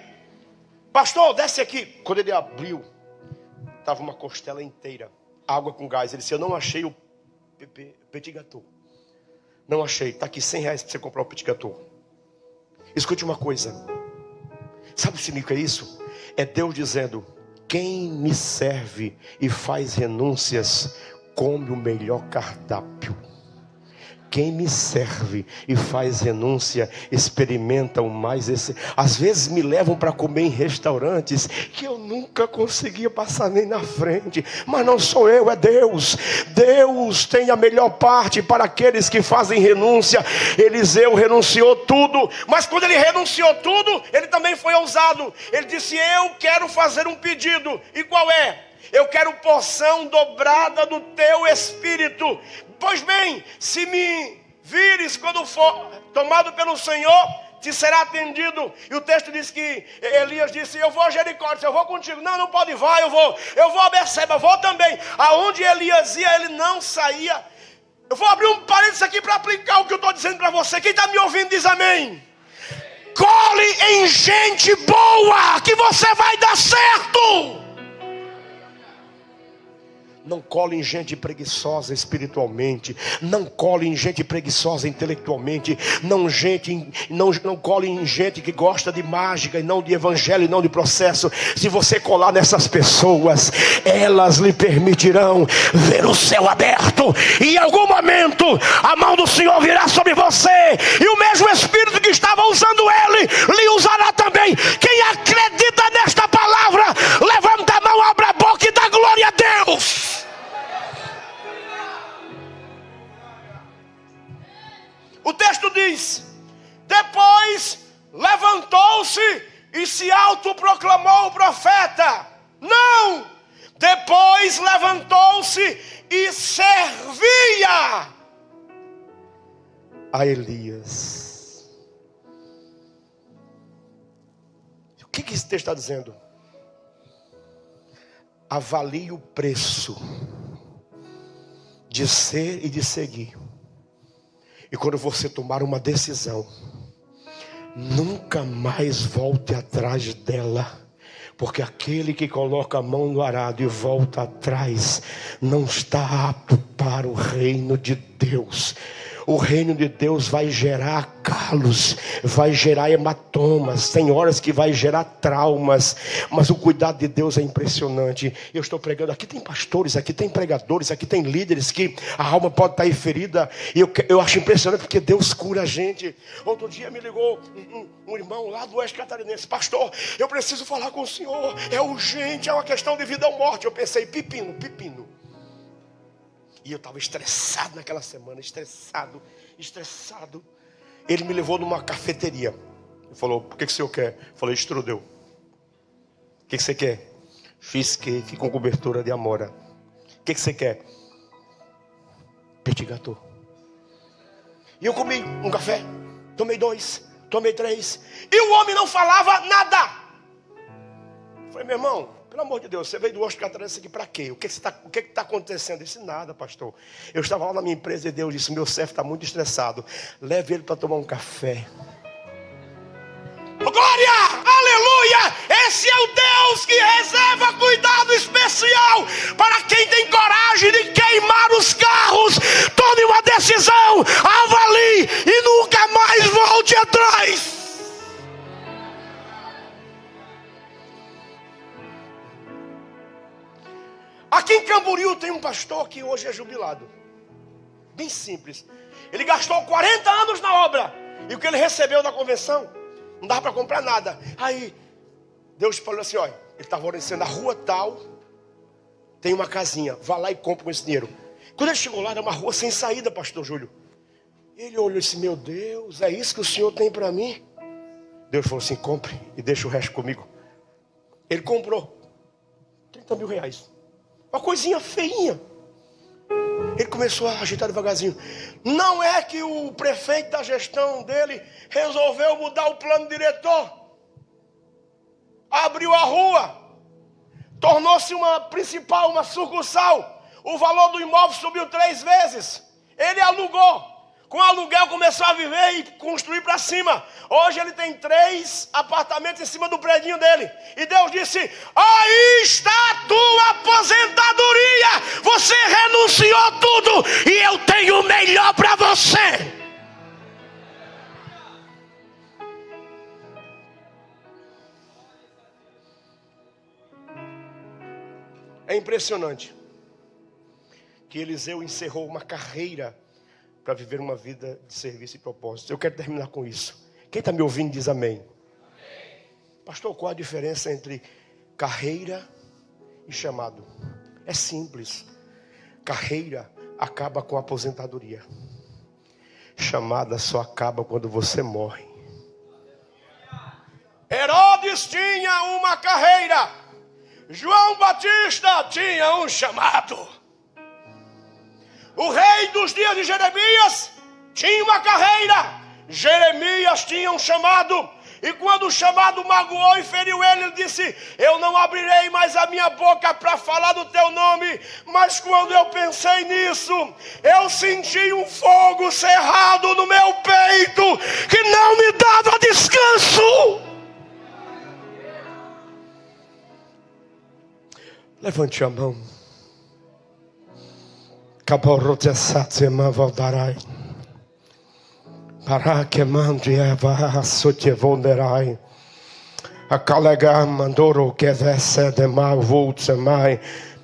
Pastor, desce aqui. Quando ele abriu, estava uma costela inteira, água com gás. Ele disse: eu não achei o petit gâteau. Não achei, está aqui R$100 para você comprar o petit gâteau. Escute uma coisa. Sabe o que significa isso? É Deus dizendo: quem me serve e faz renúncias, come o melhor cardápio. Quem me serve e faz renúncia, experimenta o mais esse. Às vezes me levam para comer em restaurantes que eu nunca conseguia passar nem na frente. Mas não sou eu, é Deus. Deus tem a melhor parte para aqueles que fazem renúncia. Eliseu renunciou tudo, mas quando ele renunciou tudo, ele também foi ousado. Ele disse: eu quero fazer um pedido. E qual é? Eu quero porção dobrada do teu espírito. Pois bem, se me vires quando for tomado pelo Senhor, te será atendido. E o texto diz que Elias disse: eu vou a Jericó. Eu vou contigo. Não pode, vai, eu vou a Berseba, vou também. Aonde Elias ia, ele não saía. Eu vou abrir um parênteses aqui para aplicar o que eu estou dizendo para você. Quem está me ouvindo diz amém. Cole em gente boa, que você vai dar certo. Não cole em gente preguiçosa espiritualmente. Não cole em gente preguiçosa intelectualmente. Não cole em gente que gosta de mágica e não de evangelho e não de processo. Se você colar nessas pessoas, elas lhe permitirão ver o céu aberto. E em algum momento a mão do Senhor virá sobre você, e o mesmo Espírito que estava usando ele, lhe usará também. Quem acredita nesta palavra, levanta a mão, abre a boca e dá glória a Deus. O texto diz: depois levantou-se e se autoproclamou profeta. Não! Depois levantou-se e servia a Elias. O que esse texto está dizendo? Avalie o preço de ser e de seguir. E quando você tomar uma decisão, nunca mais volte atrás dela. Porque aquele que coloca a mão no arado e volta atrás, não está apto para o reino de Deus. O reino de Deus vai gerar calos, vai gerar hematomas, tem horas que vai gerar traumas, mas o cuidado de Deus é impressionante. Eu estou pregando, aqui tem pastores, aqui tem pregadores, aqui tem líderes que a alma pode estar aí ferida, e eu acho impressionante porque Deus cura a gente. Outro dia me ligou um irmão lá do Oeste Catarinense: pastor, eu preciso falar com o senhor, é urgente, é uma questão de vida ou morte. Eu pensei: pepino. E eu estava estressado naquela semana, estressado. Ele me levou numa cafeteria. Ele falou: o que o senhor quer? Eu falei: strudel. O que você quer? Cheesecake com cobertura de amora. O que você quer? Petit gâteau. E eu comi um café, tomei 2, tomei 3. E o homem não falava nada. Eu falei: meu irmão, pelo amor de Deus, você veio do Oeste Catarinense aqui para quê? O que está acontecendo? Eu disse: nada, pastor. Eu estava lá na minha empresa e Deus disse: meu chefe está muito estressado. Leve ele para tomar um café. Glória! Aleluia! Esse é o Deus que reserva cuidado especial para quem tem coragem de queimar os carros. Tome uma decisão, avalie e nunca mais volte atrás. Aqui em Camboriú tem um pastor que hoje é jubilado. Bem simples. Ele gastou 40 anos na obra. E o que ele recebeu da convenção, não dava para comprar nada. Aí Deus falou assim: olha, ele estava oferecendo: a rua tal tem uma casinha, vá lá e compra com esse dinheiro. Quando ele chegou lá, era uma rua sem saída, pastor Júlio. Ele olhou e disse: meu Deus, é isso que o senhor tem para mim? Deus falou assim: compre e deixa o resto comigo. Ele comprou 30 mil reais. Uma coisinha feinha. Ele começou a agitar devagarzinho. Não é que o prefeito da gestão dele resolveu mudar o plano diretor. Abriu a rua. Tornou-se uma principal, uma sucursal. O valor do imóvel subiu 3 vezes. Ele alugou. Com o aluguel começou a viver e construir para cima. Hoje ele tem 3 apartamentos em cima do predinho dele. E Deus disse: aí está a tua aposentadoria. Você renunciou tudo e eu tenho o melhor para você. É impressionante que Eliseu encerrou uma carreira para viver uma vida de serviço e propósito. Eu quero terminar com isso. Quem está me ouvindo diz amém. Amém. Pastor, qual a diferença entre carreira e chamado? É simples. Carreira acaba com a aposentadoria. Chamada só acaba quando você morre. Herodes tinha uma carreira. João Batista tinha um chamado. O rei dos dias de Jeremias tinha uma carreira. Jeremias tinha um chamado. E quando o chamado magoou e feriu ele, ele disse: eu não abrirei mais a minha boca para falar do teu nome. Mas quando eu pensei nisso, eu senti um fogo cerrado no meu peito que não me dava descanso. Levante a mão. Caborotesatema valdarai. Para que mande eva sotevonderai. A calega mandoro que vesse de mal voltse mai.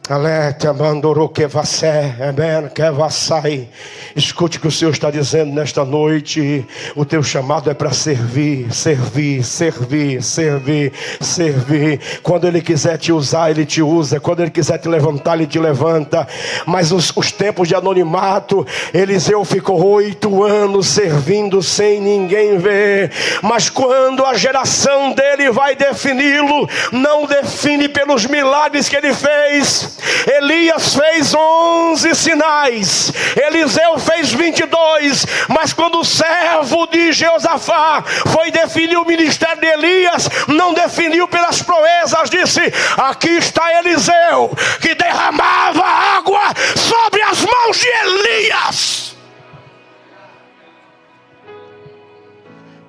Alete mandoro que vasse, amen, que vassai. Escute o que o Senhor está dizendo nesta noite. O teu chamado é para servir, servir, servir, servir, servir. Quando Ele quiser te usar, Ele te usa. Quando Ele quiser te levantar, Ele te levanta. Mas os tempos de anonimato, Eliseu ficou 8 anos servindo sem ninguém ver. Mas quando a geração dele vai defini-lo, não define pelos milagres que ele fez. Elias fez 11 sinais, Eliseu fez 22, mas quando o servo de Jeosafá foi definir o ministério de Elias, não definiu pelas proezas, disse: aqui está Eliseu, que derramava água sobre as mãos de Elias.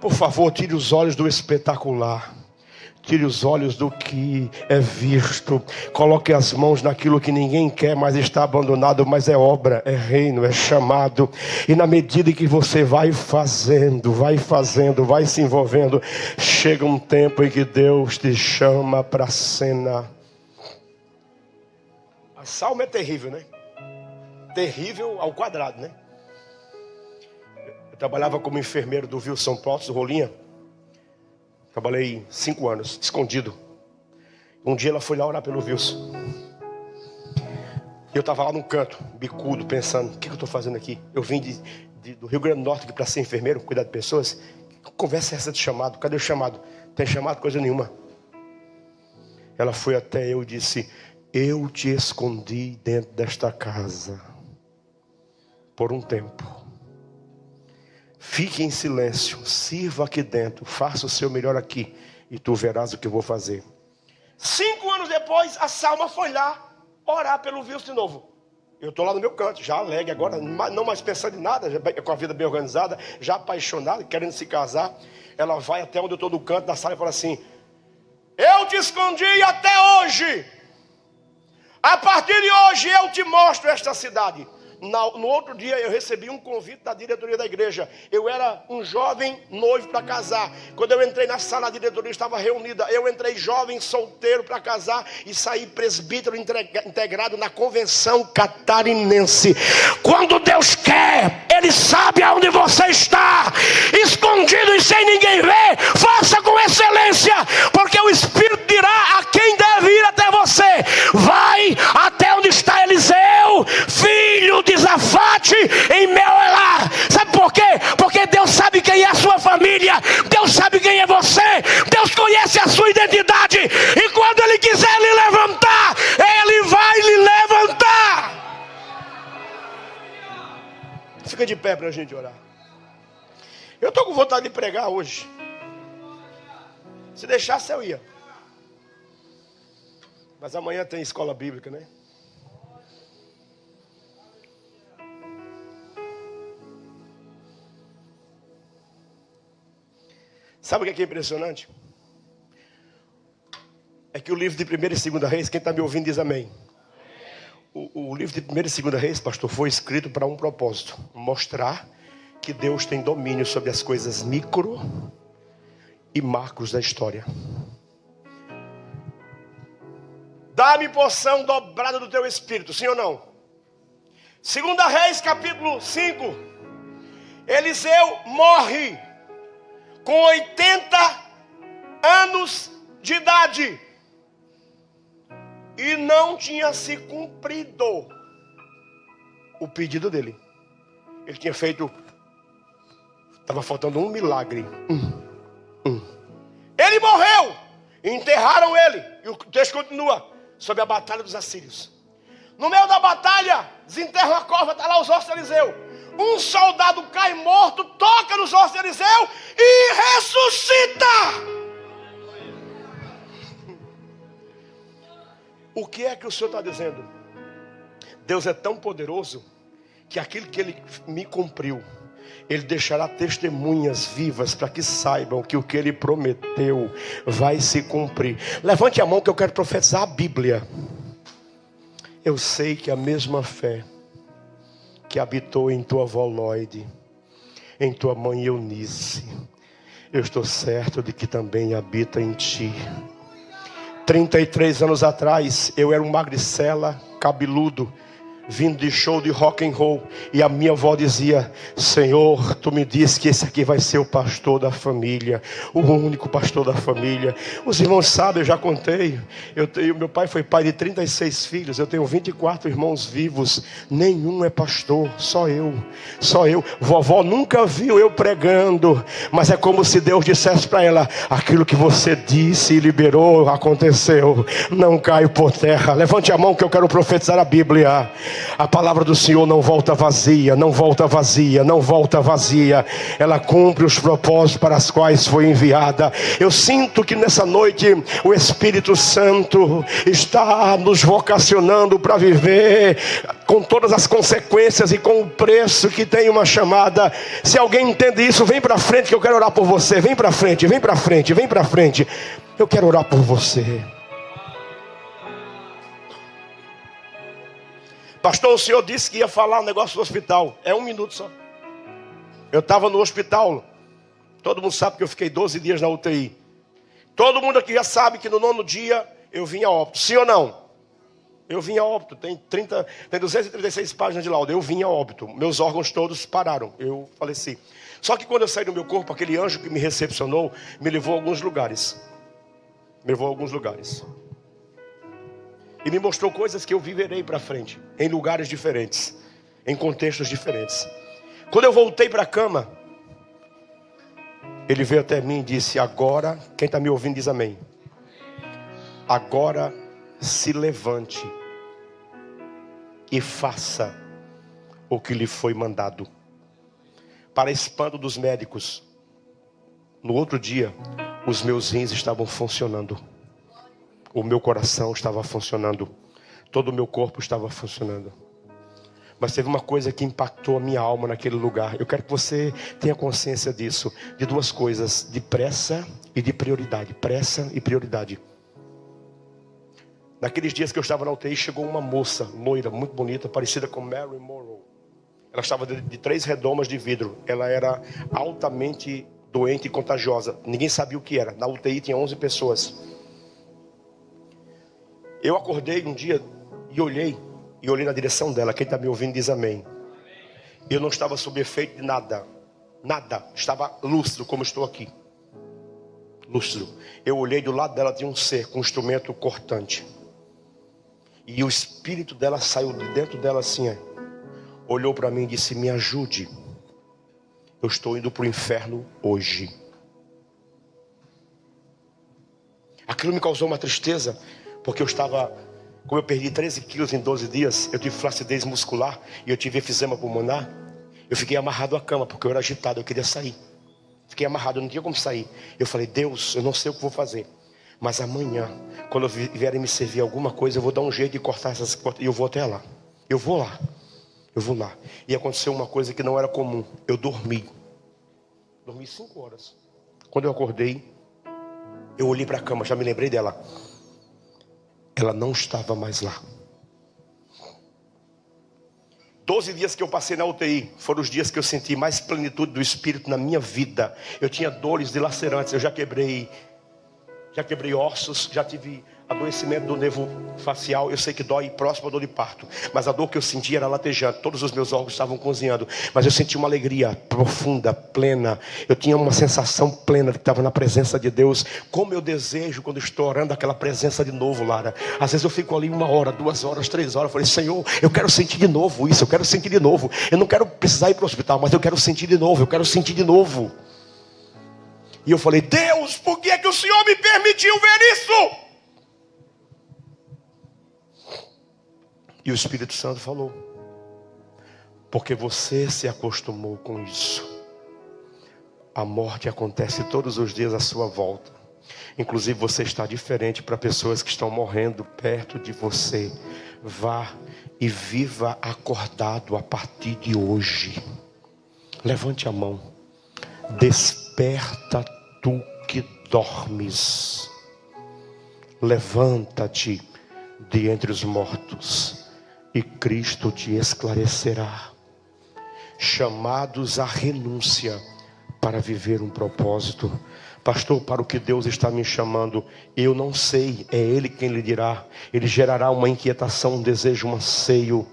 Por favor, tire os olhos do espetacular. Tire os olhos do que é visto. Coloque as mãos naquilo que ninguém quer, mas está abandonado. Mas é obra, é reino, é chamado. E na medida que você vai fazendo, vai se envolvendo, chega um tempo em que Deus te chama para a cena. A Salmo é terrível, né? Terrível ao quadrado, né? Eu trabalhava como enfermeiro do Wilson Potts, do Rolinha. Trabalhei 5 anos, escondido. Um dia ela foi lá orar pelo Wilson. Eu estava lá num canto, bicudo, pensando: o que eu estou fazendo aqui? Eu vim do Rio Grande do Norte para ser enfermeiro, cuidar de pessoas. Que conversa é essa de chamado? Cadê o chamado? Tem chamado coisa nenhuma. Ela foi até eu e disse: eu te escondi dentro desta casa por um tempo. Fique em silêncio, sirva aqui dentro, faça o seu melhor aqui e tu verás o que eu vou fazer. 5 anos depois, a Salma foi lá orar pelo Wilson de novo. Eu estou lá no meu canto, já alegre agora, não mais pensando em nada, já com a vida bem organizada, já apaixonada, querendo se casar. Ela vai até onde eu estou no canto da sala e fala assim: eu te escondi até hoje. A partir de hoje eu te mostro esta cidade. No outro dia eu recebi um convite da diretoria da igreja. Eu era um jovem noivo para casar. Quando eu entrei na sala, a diretoria estava reunida. Eu entrei jovem, solteiro para casar e saí presbítero integrado na convenção catarinense. Quando Deus quer, Ele sabe aonde você está, escondido e sem ninguém ver. Faça com excelência, porque o Espírito dirá a quem deve ir até você. Vai até onde está Eliseu, filho de Zafate, em Meuelá. Sabe por quê? Porque Deus sabe quem é a sua família, Deus sabe quem é você, Deus conhece a sua identidade. E quando Ele pé para a gente orar. Eu estou com vontade de pregar hoje. Se deixasse eu ia. Mas amanhã tem escola bíblica, né? Sabe o que é impressionante? É que o livro de 1ª e 2ª Reis, quem está me ouvindo diz amém. O livro de 1ª e 2ª Reis, pastor, foi escrito para um propósito. Mostrar que Deus tem domínio sobre as coisas micro e macros da história. Dá-me porção dobrada do teu espírito, sim ou não? 2ª Reis, capítulo 5. Eliseu morre com 80 anos de idade. E não tinha se cumprido o pedido dele. Ele tinha feito... Estava faltando um milagre. Ele morreu. Enterraram ele. E o texto continua. Sobre a batalha dos assírios. No meio da batalha, desenterram a cova, está lá os ossos de Eliseu. Um soldado cai morto, toca nos ossos de Eliseu e ressuscita. O que é que o Senhor está dizendo? Deus é tão poderoso que aquilo que Ele me cumpriu, Ele deixará testemunhas vivas para que saibam que o que Ele prometeu vai se cumprir. Levante a mão que eu quero profetizar a Bíblia. Eu sei que a mesma fé que habitou em tua avó Lloyd, em tua mãe Eunice, eu estou certo de que também habita em ti. 33 anos atrás, eu era um magricela, cabeludo, vindo de show de rock and roll, e a minha avó dizia: Senhor, tu me disse que esse aqui vai ser o pastor da família, o único pastor da família. Os irmãos sabem, eu já contei, meu pai foi pai de 36 filhos, eu tenho 24 irmãos vivos, nenhum é pastor, só eu. Vovó nunca viu eu pregando, mas é como se Deus dissesse para ela: aquilo que você disse e liberou, aconteceu, não cai por terra. Levante a mão que eu quero profetizar a Bíblia. A palavra do Senhor não volta vazia, não volta vazia, não volta vazia. Ela cumpre os propósitos para os quais foi enviada. Eu sinto que nessa noite o Espírito Santo está nos vocacionando para viver com todas as consequências e com o preço que tem uma chamada. Se alguém entende isso, vem para frente que eu quero orar por você. Vem para frente, vem para frente, vem para frente. Eu quero orar por você. Pastor, o senhor disse que ia falar um negócio do hospital. É 1 minuto só. Eu estava no hospital. Todo mundo sabe que eu fiquei 12 dias na UTI. Todo mundo aqui já sabe que no 9º dia eu vim a óbito. Sim ou não? Eu vim a óbito. Tem 236 páginas de laudo. Eu vim a óbito. Meus órgãos todos pararam. Eu faleci. Só que quando eu saí do meu corpo, aquele anjo que me recepcionou me levou a alguns lugares. E me mostrou coisas que eu viverei para frente, em lugares diferentes, em contextos diferentes. Quando eu voltei para a cama, ele veio até mim e disse: agora, quem está me ouvindo diz amém. Agora se levante e faça o que lhe foi mandado. Para espanto dos médicos, no outro dia, os meus rins estavam funcionando. O meu coração estava funcionando. Todo o meu corpo estava funcionando. Mas teve uma coisa que impactou a minha alma naquele lugar. Eu quero que você tenha consciência disso. De duas coisas. De pressa e de prioridade. Pressa e prioridade. Naqueles dias que eu estava na UTI, chegou uma moça loira, muito bonita, parecida com Mary Monroe. Ela estava de 3 redomas de vidro. Ela era altamente doente e contagiosa. Ninguém sabia o que era. Na UTI tinha 11 pessoas. Eu acordei um dia e olhei na direção dela. Quem está me ouvindo diz amém. Eu não estava sob efeito de nada. Nada. Estava lúcido como estou aqui. Lúcido. Eu olhei, do lado dela tinha um ser com um instrumento cortante. E o espírito dela saiu de dentro dela assim. Olhou para mim e disse: me ajude. Eu estou indo para o inferno hoje. Aquilo me causou uma tristeza. Porque eu estava, como eu perdi 13 quilos em 12 dias, eu tive flacidez muscular e eu tive efisema pulmonar. Eu fiquei amarrado à cama, porque eu era agitado, eu queria sair. Fiquei amarrado, eu não tinha como sair. Eu falei, Deus, eu não sei o que vou fazer, mas amanhã, quando vierem me servir alguma coisa, eu vou dar um jeito de cortar essas cortas. E eu vou até lá. Eu vou lá. E aconteceu uma coisa que não era comum. Eu dormi 5 horas. Quando eu acordei, eu olhei para a cama, já me lembrei dela. Ela não estava mais lá. 12 dias que eu passei na UTI foram os dias que eu senti mais plenitude do Espírito na minha vida. Eu tinha dores dilacerantes, eu já quebrei ossos, já tive adoecimento do nervo facial. Eu sei que dói próximo à dor de parto, mas a dor que eu sentia era latejante. Todos os meus órgãos estavam cozinhando, mas eu senti uma alegria profunda, plena. Eu tinha uma sensação plena de que estava na presença de Deus. Como eu desejo quando estou orando aquela presença de novo, Lara. Às vezes eu fico ali 1 hora, 2 horas, 3 horas. Eu falei, Senhor, eu quero sentir de novo isso, eu quero sentir de novo. Eu não quero precisar ir para o hospital, mas eu quero sentir de novo, E eu falei, Deus, por que é que o Senhor me permitiu ver isso? E o Espírito Santo falou, porque você se acostumou com isso. A morte acontece todos os dias à sua volta. Inclusive você está diferente para pessoas que estão morrendo perto de você. Vá e viva acordado a partir de hoje. Levante a mão. Desperta tu que dormes. Levanta-te de entre os mortos, e Cristo te esclarecerá. Chamados à renúncia para viver um propósito. Pastor, para o que Deus está me chamando, eu não sei, é Ele quem lhe dirá. Ele gerará uma inquietação, um desejo, um anseio,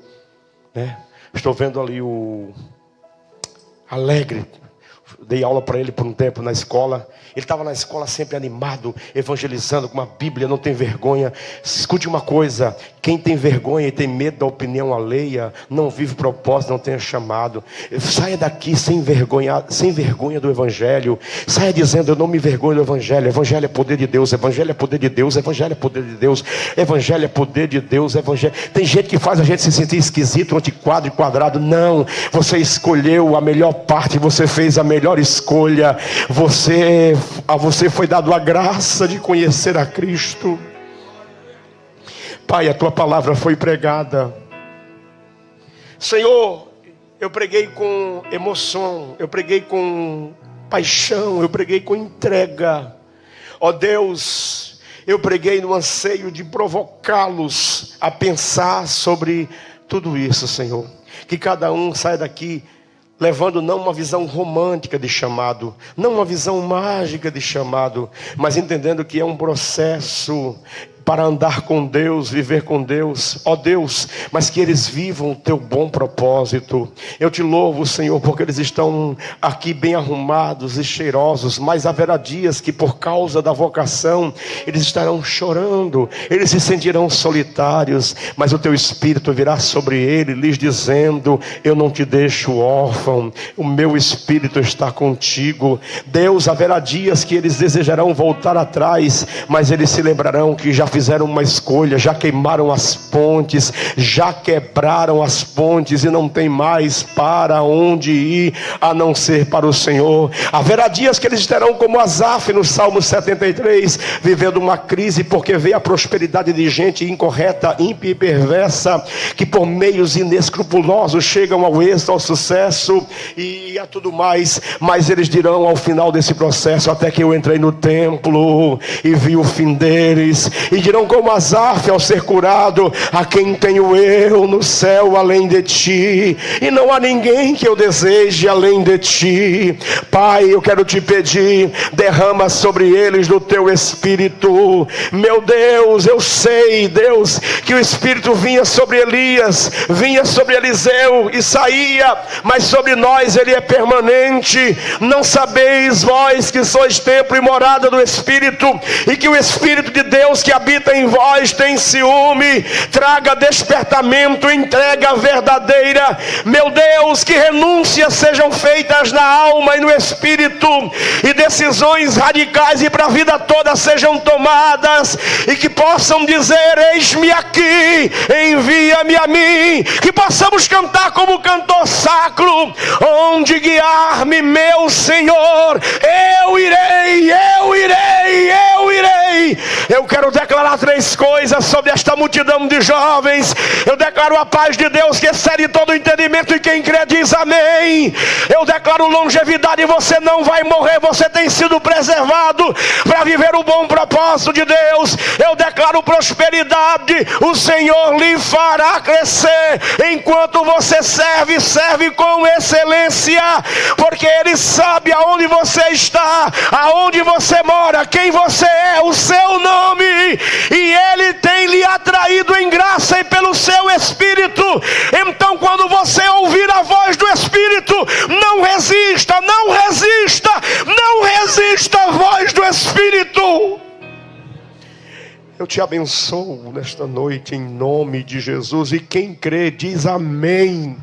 né? Estou vendo ali o Alegre. Dei aula para ele por um tempo na escola. Ele estava na escola sempre animado, evangelizando com uma Bíblia, não tem vergonha. Escute uma coisa, quem tem vergonha e tem medo da opinião alheia, não vive propósito, não tenha chamado. Saia daqui sem vergonha do Evangelho. Saia dizendo, eu não me vergonho do Evangelho. Evangelho é poder de Deus, Evangelho é poder de Deus, Evangelho é poder de Deus, Evangelho é poder de Deus, Evangelho. Tem gente que faz a gente se sentir esquisito, antiquado e quadrado. Não, você escolheu a melhor parte, você fez a melhor escolha. A você foi dado a graça de conhecer a Cristo. Pai, a tua palavra foi pregada. Senhor, eu preguei com emoção, eu preguei com paixão, eu preguei com entrega. Ó Deus, eu preguei no anseio de provocá-los a pensar sobre tudo isso, Senhor. Que cada um saia daqui levando não uma visão romântica de chamado, não uma visão mágica de chamado, mas entendendo que é um processo para andar com Deus, viver com Deus, ó Deus, mas que eles vivam o teu bom propósito. Eu te louvo, Senhor, porque eles estão aqui bem arrumados e cheirosos, mas haverá dias que por causa da vocação, eles estarão chorando, eles se sentirão solitários, mas o teu Espírito virá sobre eles, lhes dizendo, eu não te deixo órfão, o meu Espírito está contigo. Deus, haverá dias que eles desejarão voltar atrás, mas eles se lembrarão que já fizeram uma escolha, já queimaram as pontes, já quebraram as pontes e não tem mais para onde ir a não ser para o Senhor. Haverá dias que eles estarão como Asaf no Salmo 73, vivendo uma crise porque vê a prosperidade de gente incorreta, ímpia e perversa, que por meios inescrupulosos chegam ao êxito, ao sucesso e a tudo mais, mas eles dirão ao final desse processo, até que eu entrei no templo e vi o fim deles, e dirão como Asaf ao ser curado, a quem tenho eu no céu além de ti, e não há ninguém que eu deseje além de ti. Pai, eu quero te pedir, derrama sobre eles do teu Espírito. Meu Deus, eu sei, Deus, que o Espírito vinha sobre Elias, vinha sobre Eliseu e saía, mas sobre nós ele é permanente. Não sabeis vós que sois templo e morada do Espírito, e que o Espírito de Deus que habita habita em vós tem ciúme. Traga despertamento, entrega verdadeira. Meu Deus, que renúncias sejam feitas na alma e no espírito, e decisões radicais e para a vida toda sejam tomadas, e que possam dizer: eis-me aqui, envia-me a mim. Que possamos cantar como cantor sacro: onde guiar-me, meu Senhor, eu irei, eu irei, eu irei. Eu quero declarar 3 coisas sobre esta multidão de jovens. Eu declaro a paz de Deus que excede todo entendimento, e quem crê diz amém. Eu declaro longevidade, você não vai morrer, você tem sido preservado para viver o bom propósito de Deus. Eu declaro prosperidade, o Senhor lhe fará crescer. Enquanto você serve, serve com excelência, porque Ele sabe aonde você está, aonde você mora, quem você é, o seu nome, e Ele tem lhe atraído em graça e pelo seu Espírito. Então, quando você ouvir a voz do Espírito, não resista, não resista, não resista à voz do Espírito. Eu te abençoo nesta noite em nome de Jesus, e quem crê diz amém.